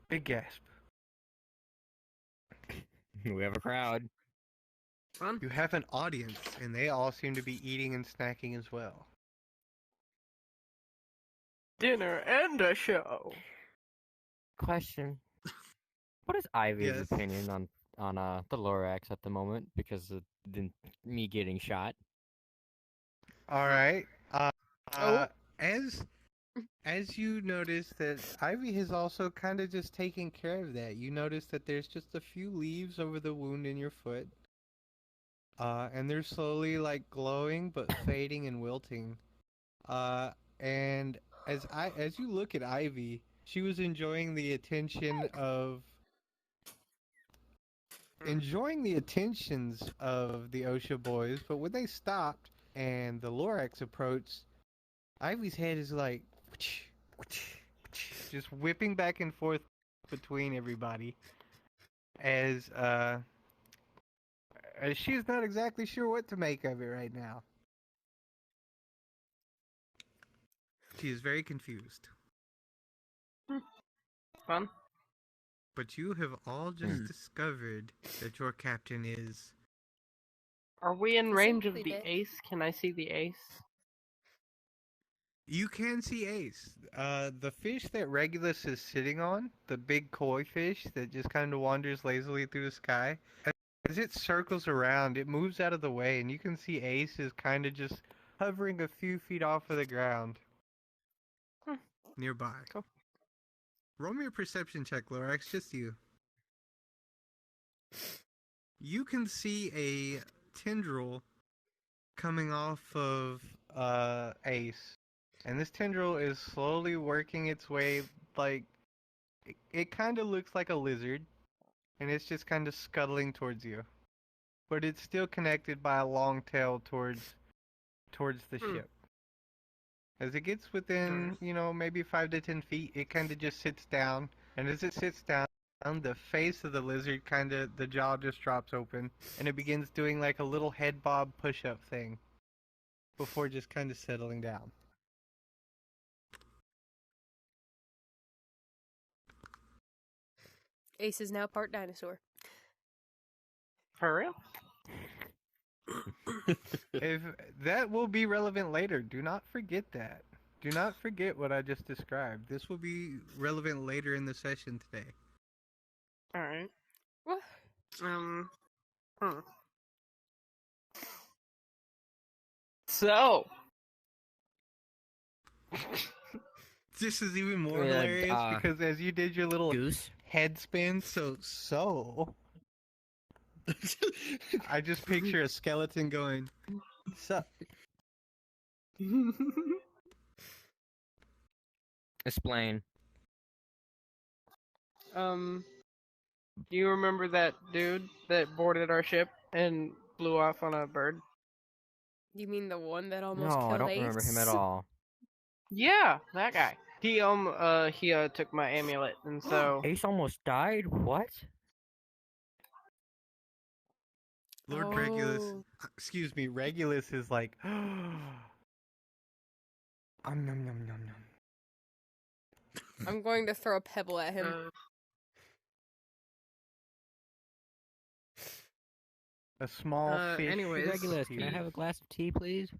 big gasp. We have a crowd. Fun. You have an audience, and they all seem to be eating and snacking as well. Dinner and a show. Question: what is Ivy's Yes. opinion on the Lorax at the moment because of me getting shot? All right. Oh. As you notice that Ivy has also kind of just taken care of that. You notice that there's just a few leaves over the wound in your foot. And they're slowly like glowing but fading and wilting. And as you look at Ivy, she was enjoying the attentions of the OSHA boys, but when they stopped and the Lorax approached, Ivy's head is like just whipping back and forth between everybody as she's not exactly sure what to make of it right now. She is very confused. Fun. But you have all just discovered that your captain is... Are we in range of Simply the bit. ace? Can I see the ace? You can see Ace. The fish that Regulus is sitting on, the big koi fish that just kind of wanders lazily through the sky, as it circles around, it moves out of the way, and you can see Ace is kind of just hovering a few feet off of the ground. Nearby. Cool. Roll me a perception check, Lorax, just you. You can see a tendril coming off of Ace. And this tendril is slowly working its way, like, it kind of looks like a lizard, and it's just kind of scuttling towards you. But it's still connected by a long tail towards the ship. As it gets within, maybe 5 to 10 feet, it kind of just sits down, and as it sits down, the face of the lizard the jaw just drops open, and it begins doing like a little head bob push-up thing before just kind of settling down. Ace is now part dinosaur. For real? If that will be relevant later, do not forget that. Do not forget what I just described. This will be relevant later in the session today. Alright. What? So. This is even more Yeah, hilarious because as you did your little Goose. head spin, so I just picture a skeleton going, sup. Explain. Do you remember that dude that boarded our ship and flew off on a bird? You mean the one that almost No, killed I don't Ace? remember him at all. Yeah, that guy. He took my amulet, and so Ace almost died? What? Lord Regulus, Regulus is like, nom nom nom nom. I'm going to throw a pebble at him. A small fish. anyways, Regulus, can I have a glass of tea, please?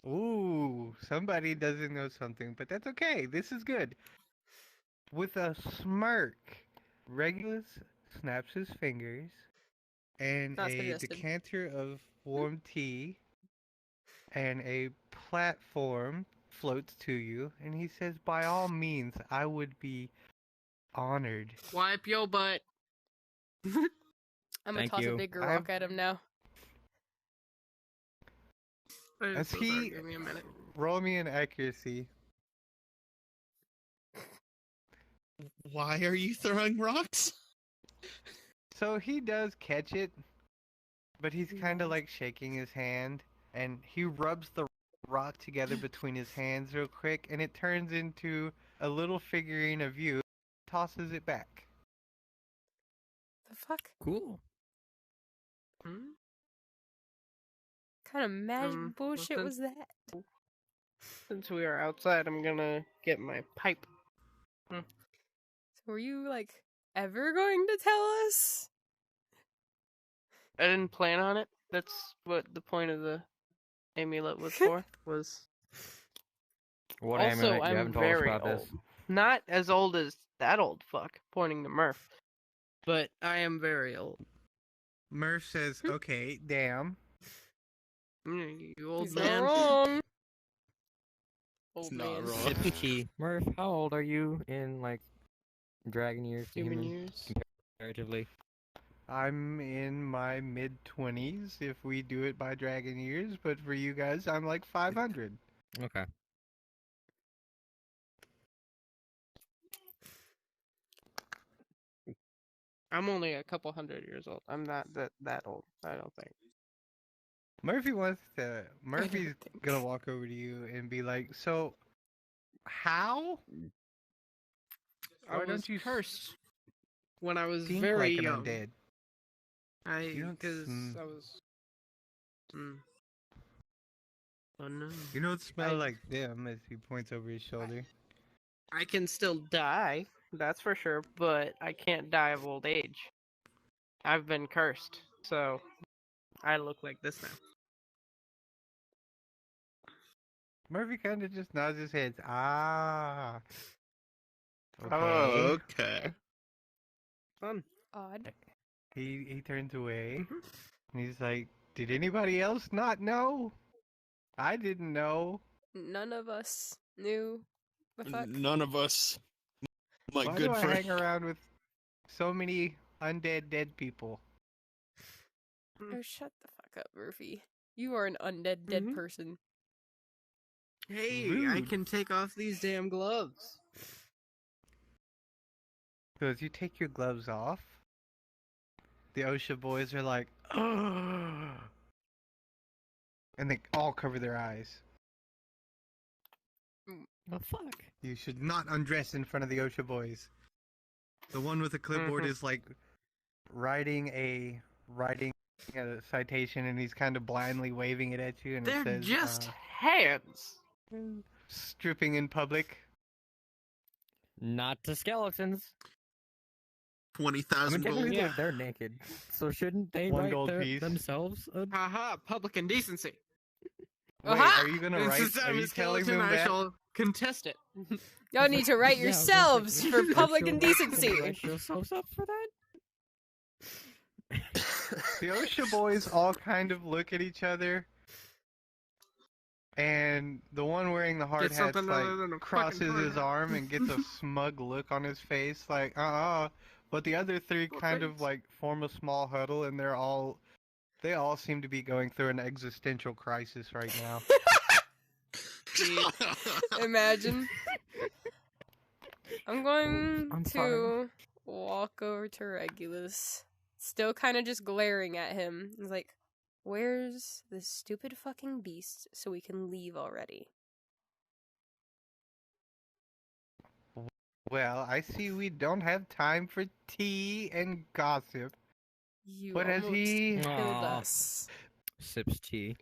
Ooh, somebody doesn't know something, but that's okay. This is good. With a smirk, Regulus snaps his fingers, and Not a suggested. decanter of warm tea and a platform floats to you, and he says, by all means, I would be honored. Wipe your butt. I'm gonna Thank toss a you. bigger rock at him now. I'm As so sorry, he give me a minute. roll me an accuracy. Why are you throwing rocks? So he does catch it, but he's kind of like shaking his hand, and he rubs the rock together between his hands real quick, and it turns into a little figurine of you. Tosses it back. The fuck? Cool. Hmm? Kind of magic well, bullshit since- was that? Since we are outside, I'm gonna get my pipe. So were you like ever going to tell us? I didn't plan on it. That's what the point of the amulet was for. Was What also amulet? You I'm haven't told us very about old. this. Not as old as that old fuck, pointing to Murph. But I am very old. Murph says, "Okay, damn." You old He's man. not wrong. It's Old not man. wrong. Sips tea. Murph, how old are you in like dragon years to Human human years. comparatively? I'm in my mid-20s if we do it by dragon years, but for you guys, I'm like 500. Okay. I'm only a couple 100 years old. I'm not that old, I don't think. Murphy's gonna walk over to you and be like, "So, how? I Why was don't you cursed when I was stink very like an young. undead? You don't Because sm- I was. Oh no. You don't smell I- like them," as he points over his shoulder. I can still die, that's for sure, but I can't die of old age. I've been cursed, so I look like this now. Murphy kind of just nods his head. Ah. Okay. Oh, okay. Fun. Odd. He turns away Mhm. and he's like, "Did anybody else not know? I didn't know. None of us knew. The fuck? None of us. My Why good do I friend. hang around with so many undead dead people?" Oh, shut the fuck up, Murphy. You are an undead dead Mhm. person. Hey, I Rude. can take off these damn gloves. So as you take your gloves off, the OSHA boys are like, "Oh," and they all cover their eyes. The fuck? You should not undress in front of the OSHA boys. The one with the clipboard Mhm. is like writing a citation, and he's kind of blindly waving it at you, and They're it says, just hands. "Stripping in public." Not to skeletons. 20,000 I mean, technically gold. Yeah. they're naked, so shouldn't they One write gold piece. themselves? Haha, public indecency. Wait, Aha! are you gonna And write? since Are I'm you a telling skeleton, them I that? shall contest it. Y'all need to write Yeah, I was gonna yourselves say, for public Can you indecency. write yourselves up for that? The OSHA boys all kind of look at each other, and the one wearing the hard Get hat's something other than a like fucking crosses hard his hat. arm and gets a smug look on his face, like But the other three Well, kind of thanks. like form a small huddle, and they all seem to be going through an existential crisis right now. Imagine. I'm going I'm to fine. walk over to Regulus, still kind of just glaring at him. He's like, "Where's this stupid fucking beast so we can leave already?" Well, I see we don't have time for tea and gossip. You But as almost he, killed Aw. us. Sips tea.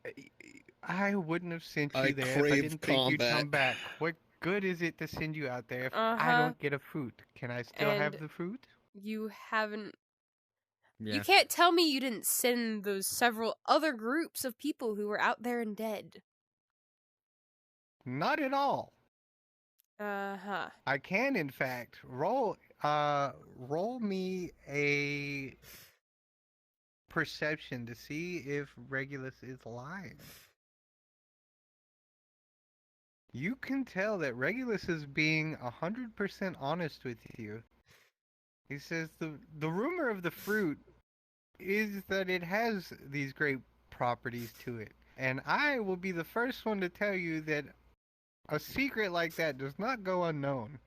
I wouldn't have sent I you there if I crave didn't think you'd combat. come back. What good is it to send you out there if Uh-huh. I don't get a fruit? Can I still have And- the fruit? You haven't. Yeah. You can't tell me you didn't send those several other groups of people who were out there and dead. Not at all. Uh-huh. I can, in fact, roll me a perception to see if Regulus is lying. You can tell that Regulus is being 100% honest with you. He says the rumor of the fruit is that it has these great properties to it. And I will be the first one to tell you that a secret like that does not go unknown.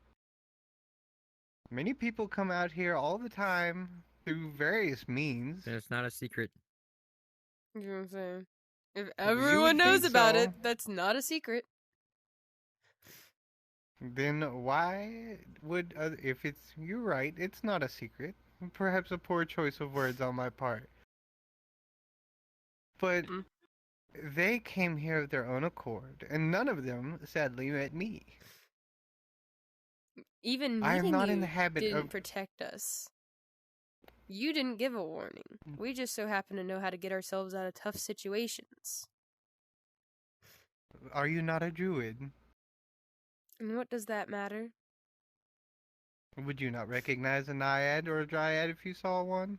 Many people come out here all the time through various means. Then it's not a secret. You know what I'm saying? If You everyone would knows think about so. it, that's not a secret. Then why would, if it's, you're right, it's not a secret. Perhaps a poor choice of words on my part. But Mm. they came here of their own accord, and none of them, sadly, met me. Even I am meeting not you in the habit didn't of... protect us. You didn't give a warning. We just so happen to know how to get ourselves out of tough situations. Are you not a druid? And what does that matter? Would you not recognize a naiad or a dryad if you saw one?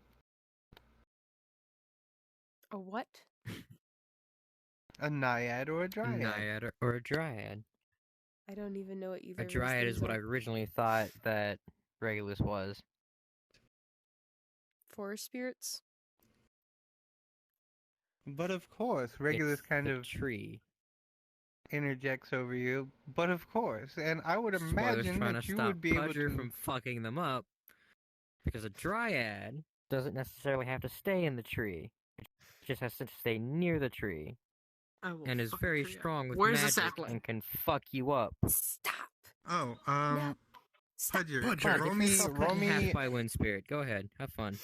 A what? A naiad or a A dryad? naiad or a dryad. I don't even know what either A of those dryad things is what I are. originally thought that Regulus was. Forest spirits? But of course, Regulus It's kind the of tree. interjects over you. But of course, and I would That's why I was imagine trying that to you stop would be able Pudger to... from fucking them up. Because a dryad doesn't necessarily have to stay in the tree. It just has to stay near the tree. I will And is fuck very the tree up. strong with Where's the magic sapling? and can fuck you up. Stop! Oh, No. Stop. Pudger, Fine, roll if me- you're so roll fucking me- half by wind spirit, go ahead, have fun.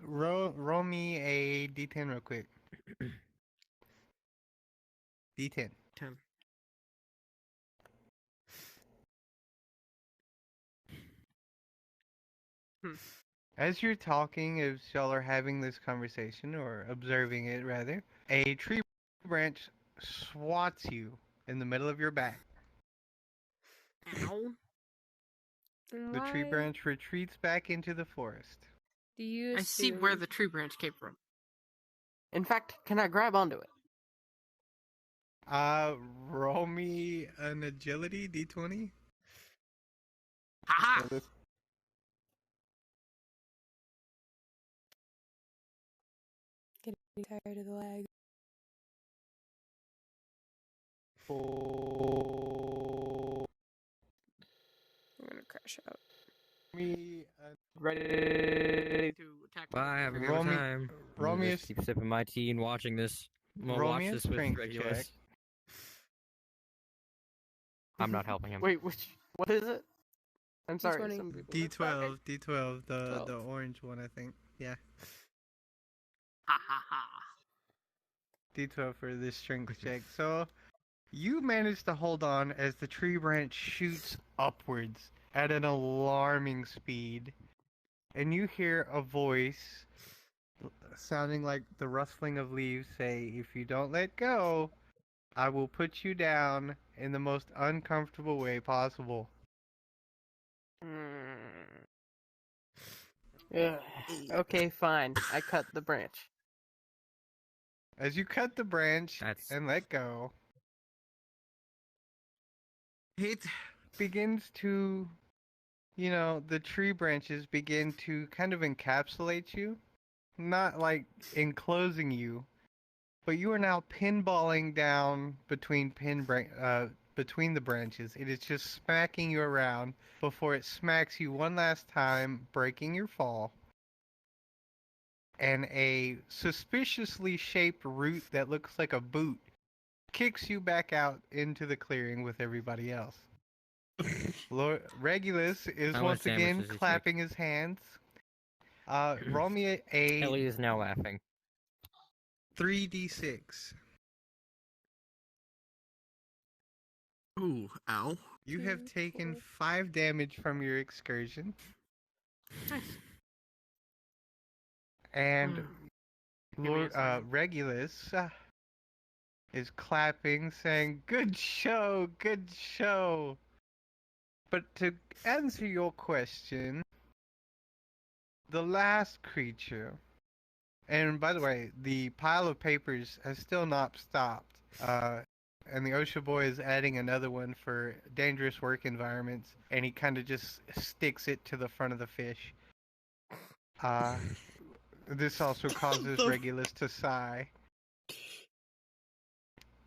Roll me a d10 real quick. D10. 10. As you're talking, as y'all are having this conversation, or observing it rather, a tree branch swats you in the middle of your back. Ow. And The tree why branch retreats back into the forest. do you I see where assume- the tree branch came from. In fact, can I grab onto it? Roll me an agility, d20. Haha! Getting tired of the lag. I'm gonna crash out. Me, Ready to attack. Bye, have a good Roll me- time. roll I'm me gonna a just keep sipping my tea and watching this. I'm gonna roll watch me a this with strength Regulus. check. I'm not helping him. Wait, what is it? I'm sorry. D20. Some people are talking. D12, the 12. orange one, I think. Yeah, Ha ha ha. D12 for this strength check. So, you manage to hold on as the tree branch shoots upwards at an alarming speed. And you hear a voice sounding like the rustling of leaves say, "If you don't let go, I will put you down in the most uncomfortable way possible." Ugh. Okay, fine. I cut the branch. As you cut the branch That's and let go, It. begins to, the tree branches begin to kind of encapsulate you. Not like enclosing you, but you are now pinballing down between between the branches. It is just smacking you around before it smacks you one last time, breaking your fall. And a suspiciously shaped root that looks like a boot kicks you back out into the clearing with everybody else. Lord Regulus is How much once damage again does he take? clapping his hands. Roll me a Ellie is now laughing. 3d6. Ooh, ow. You have 2, taken 4. 5 damage from your excursion, Nice. and Give me a Lord second. Regulus is clapping, saying, "Good show, good show." But to answer your question, the last creature, and by the way, the pile of papers has still not stopped. And the OSHA boy is adding another one for dangerous work environments, and he kind of just sticks it to the front of the fish. Uh, this also causes The- Regulus to sigh.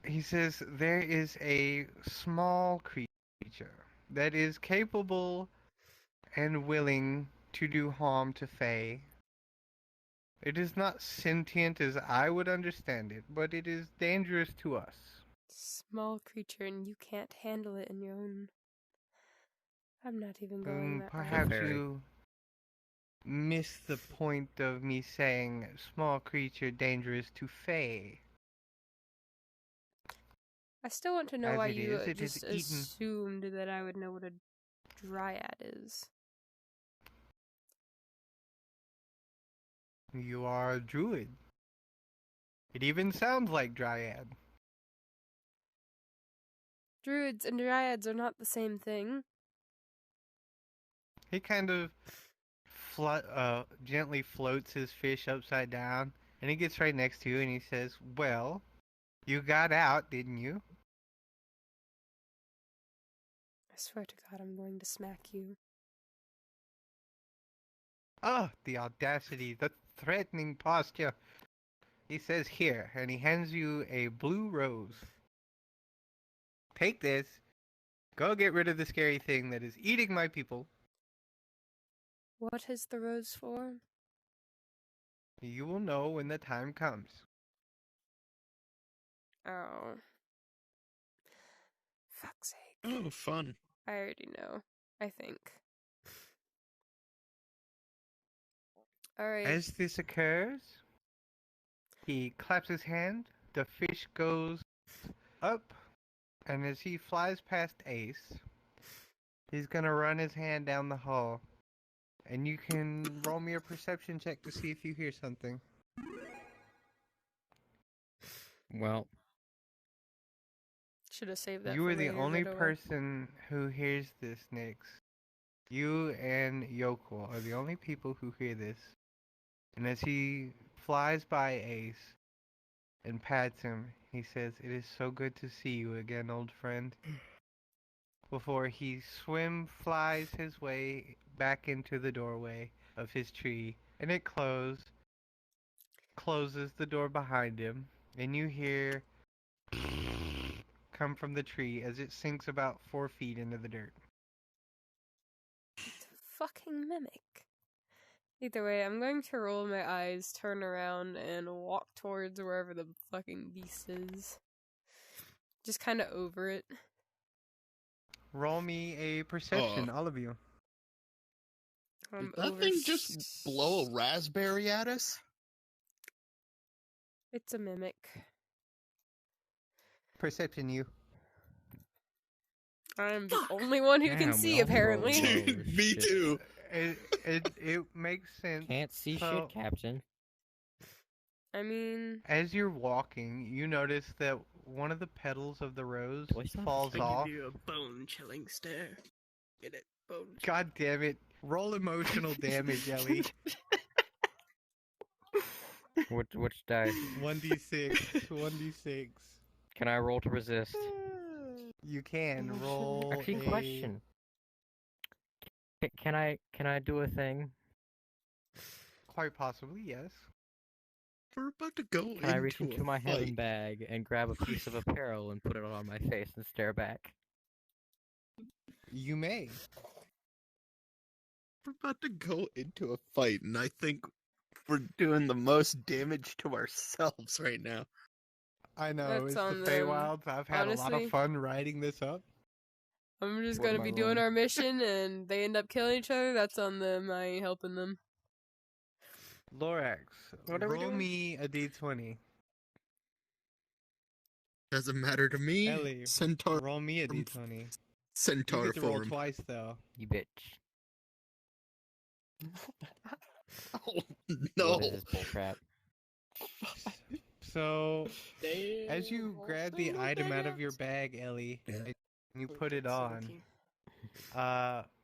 He says there is a small creature that is capable and willing to do harm to Fae. It is not sentient as I would understand it, but it is dangerous to us. Small creature, and you can't handle it in your own. I'm not even going that route. Perhaps fairy. you missed the point of me saying small creature dangerous to Fae. I still want to know As why it you is, it is just eaten. assumed that I would know what a dryad is. You are a druid. It even sounds like dryad. Druids and dryads are not the same thing. He kind of gently floats his fish upside down, and he gets right next to you and he says, "Well, you got out, didn't you?" I swear to God, I'm going to smack you. Oh, the audacity, the threatening posture. He says, "Here," and he hands you a blue rose. Take this. Go get rid of the scary thing that is eating my people. What is the rose for? You will know when the time comes. Oh. Fuck's sake. Oh, fun. I already know. I think. Alright. As this occurs, he claps his hand, the fish goes up, and as he flies past Ace, he's gonna run his hand down the hall. And you can roll me a perception check to see if you hear something. Well, Should have saved that You for are the later, only but oh well. person who hears this, Nyx. You and Yoko are the only people who hear this. And as he flies by Ace and pats him, he says, "It is so good to see you again, old friend." Before he flies his way back into the doorway of his tree, and it closes the door behind him, and you hear come from the tree as it sinks about 4 feet into the dirt. It's a fucking mimic. Either way, I'm going to roll my eyes, turn around, and walk towards wherever the fucking beast is. Just kind of over it. Roll me a perception, all of you. Did that thing just blow a raspberry at us? It's a mimic. Perception, you. I'm the only one who damn, can we see, all apparently. rolled low. Me Shit. too. It makes sense. Can't see So- shit, Captain. I mean, As you're walking, you notice that one of the petals of the rose Toy stuff? falls I off. give you a bone-chilling stare. Get it? Bone. God damn it. Roll emotional damage, Ellie. Which die? 1d6. 1d6. Can I roll to resist? You can roll Actually, a... question. Can I do a thing? Quite possibly, yes. We're about to go Can I reach into into a my heaven fight. bag and grab a piece of apparel and put it on my face and stare back? You may. We're about to go into a fight, and I think we're doing the most damage to ourselves right now. I know, That's it's on the them. Feywilds. I've had a lot Honestly. of fun writing this up. I'm just What gonna am I be doing rolling? our mission and they end up killing each other. That's on them. I ain't helping them. Lorax, What are we roll doing? me a d20. Doesn't matter to me. Ellie, Centaur, roll me a d20. You centaur get to roll form. twice, though. You bitch. Oh no! What is this bullcrap? So, Damn, as you grab the item out of your bag, Ellie, and you put it on,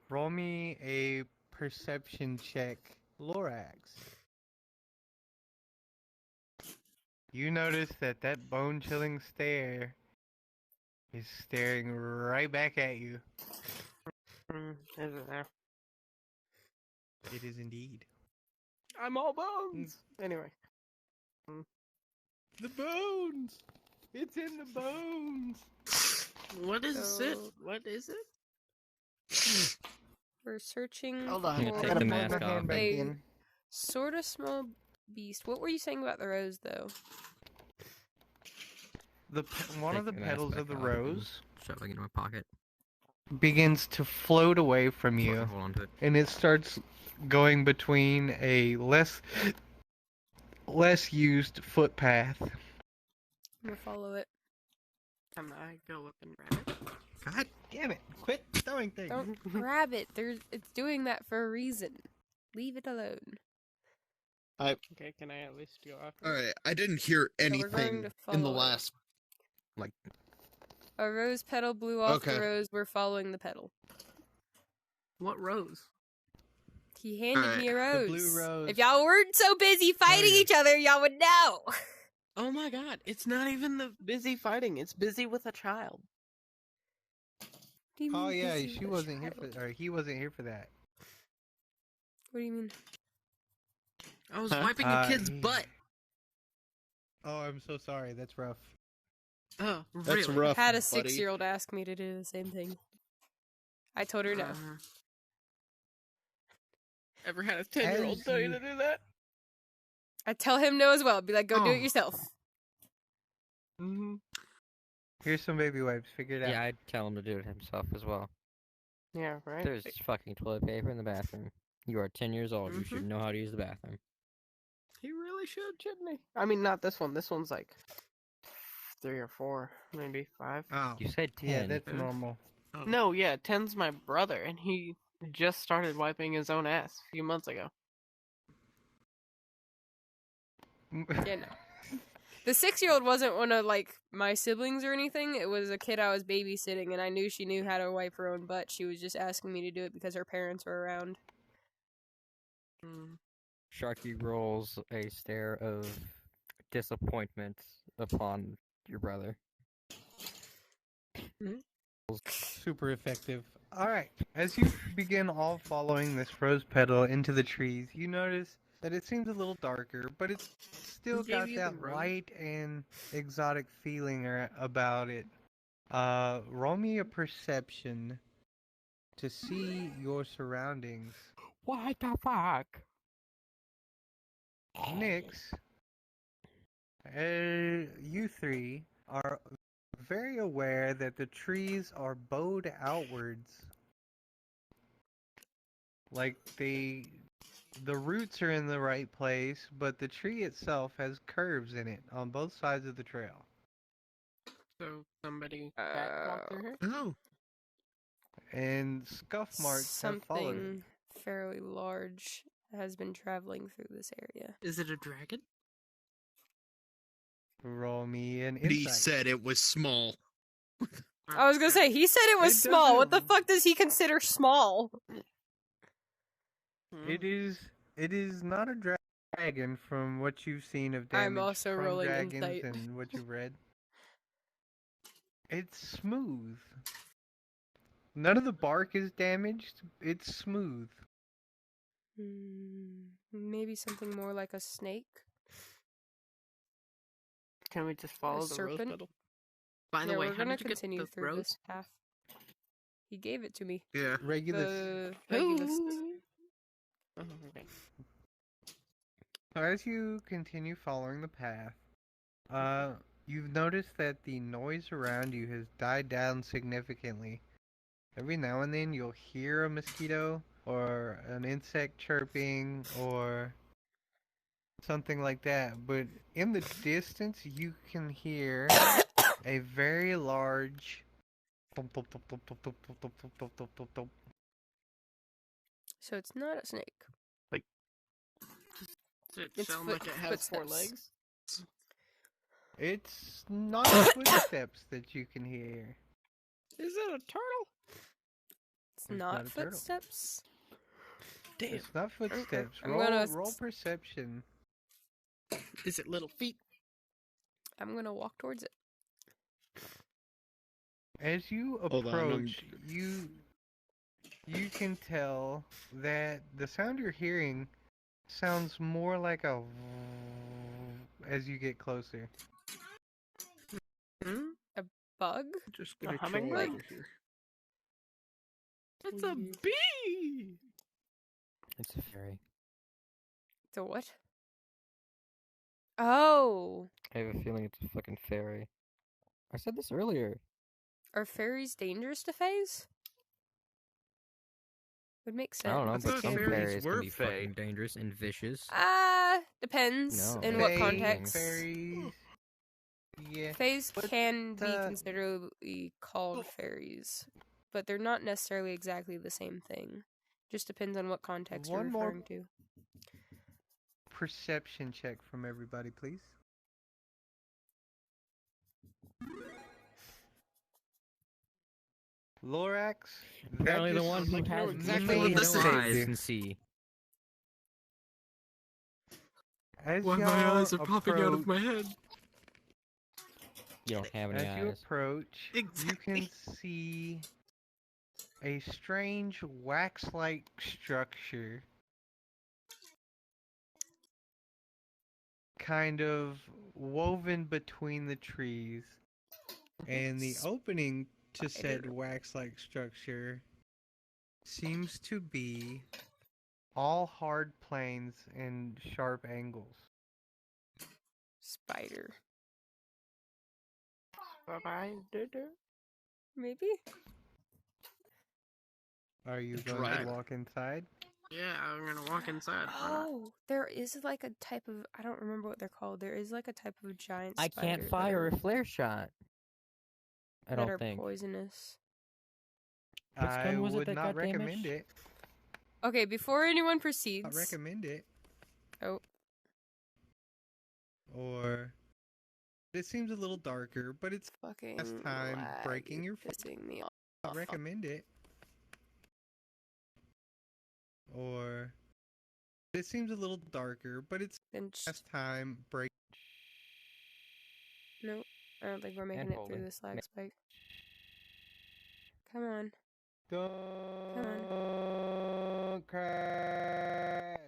roll me a perception check, Lorax. You notice that bone-chilling stare is staring right back at you. Is it there? It is indeed. I'm all bones. Anyway. The bones. It's in the bones. What is it? So- What is it? We're searching Hold for on. I'm gonna I take gotta the put my mask hand off. back a in. sort of small beast. What were you saying about the rose, though? One of the Take the mask petals back of the off rose and shove it in my pocket. begins to float away from So I you, can hold on to it. and it starts going between a less used footpath. I'm gonna follow it. Can I go up and grab it? God damn it! Quit throwing things. Don't grab it. It's doing that for a reason. Leave it alone. Okay, can I at least go after All it? right, I didn't hear So we're going anything to in the follow it. last. A rose petal blew off Okay. the rose. We're following the petal. What rose? He handed me a rose. The blue rose. If y'all weren't so busy fighting yeah. each other, y'all would know. Oh my god, it's not even the busy fighting, it's busy with a child. What do you Oh mean yeah, busy she with a wasn't here child? for, or he wasn't here for that. What do you mean? I was Huh? wiping a kid's he- butt. Oh, I'm so sorry. That's rough. Oh, That's really? rough. Had a buddy. 6-year-old ask me to do the same thing. I told her no. Ever had a 10-year-old As tell you you- to do that? I tell him no as well. Be like, go do Oh. it yourself. Mm-hmm. Here's some baby wipes. Figure it out. Yeah, I'd tell him to do it himself as well. Yeah, right? There's fucking toilet paper in the bathroom. You are 10 years old. You should know how to use the bathroom. He really should, shouldn't he? I mean, not this one. This one's like 3 or 4, maybe 5. Oh. You said 10. Yeah, that's Yeah. normal. Oh. No, yeah, 10's my brother, and he just started wiping his own ass a few months ago. Yeah, no. The 6-year-old wasn't one of, like, my siblings or anything. It was a kid I was babysitting, and I knew she knew how to wipe her own butt. She was just asking me to do it because her parents were around. Sharky rolls a stare of disappointment upon your brother. Super effective. Alright, as you begin all following this rose petal into the trees, you notice that it seems a little darker, but it's still Who gave got you the that rose? light and exotic feeling about it. Roll me a perception to see your surroundings. What the fuck? Nyx, you three are very aware that the trees are bowed outwards. Like the roots are in the right place, but the tree itself has curves in it on both sides of the trail. So somebody backlogged through here? Oh. And scuff marks have followed it. Something fairly large has been traveling through this area. Is it a dragon? Roll me an He insight. said it was small. I was gonna say, he said it was It small. What the doesn't- fuck does he consider small? It is not a dragon from what you've seen of I'm damage also from rolling dragons insight. and what you've read. It's smooth. None of the bark is damaged. It's smooth. Maybe something more like a snake? Can we just follow the rose serpent? petal? By the Yeah, way, we're how gonna did you get continue the through rose? this path. He gave it to me. Yeah. Regulus. The Regulus. Oh, okay. So as you continue following the path, you've noticed that the noise around you has died down significantly. Every now and then you'll hear a mosquito or an insect chirping or something like that, but in the distance you can hear a very large thump, thump, thump, thump, thump, thump, thump, thump, thump, thump, thump, thump, thump. So it's not a snake. Does it It's sound foot- like it has 4 footsteps. legs? It's not footsteps that you can hear. Is that a turtle? It's It's not not a turtle. footsteps. Damn. It's not footsteps. I'm Roll, gonna roll perception. Is it little feet? I'm gonna walk towards it. As you Hold on, approach, you can tell that the sound you're hearing sounds more like a as you get closer. Hmm? Bug? Just A gonna troll hummingbird? over here. It's a Mhm. bee! It's a fairy. It's a what? Oh, I have a feeling it's a fucking fairy. I said this earlier. are fairies dangerous to phase? Would make sense. I don't know, I but thought some fairies fairies can were be fey. fucking dangerous and vicious. Depends No, in they're what Fae, context. fairies. Yeah. Fays But, can be uh, considerably called fairies, but they're not necessarily exactly the same thing. Just depends on what context you're One more referring to. perception check from everybody, please. Lorax, Apparently, the one who like to know has exactly what literally this no is. eyes can see. As Why my y'all eyes are popping out of approach, my head. You don't have any as you eyes. approach, you can see a strange wax-like structure, kind of woven between the trees, and the opening to said Spider. wax-like structure seems to be all hard planes and sharp angles. Spider. Bye-bye. Maybe? Are you A going to dragon. walk inside? Yeah, I'm gonna walk inside. Why not? Oh, there is like a type of, I don't remember what they're called. There is like a type of giant I spider can't fire a flare shot. I that don't are think. poisonous. Which I gun was it would that not got recommend damaged? it. Okay, before anyone Not proceeds. recommend it. Oh, Or it seems a little darker, but it's fucking last time lag. breaking You're your foot. pissing me off. Not recommend it. Or it seems a little darker, but it's Then last time break. nope. I don't think we're making it through Hand-holding. this lag spike. Come on. Don't crash.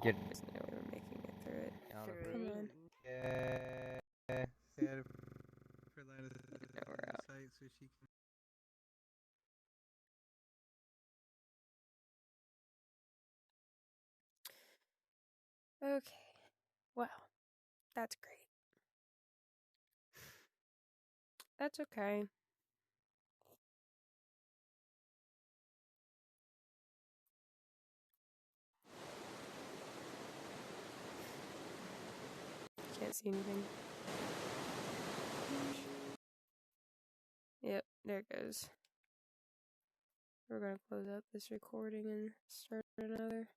Get There's no way we're making it through it. out of Come on. Yeah. Stay out of her line of No, we're out. sight so she can. Okay. Well, that's great. That's okay. Can't see anything. Yep, there it goes. We're gonna close out this recording and start another.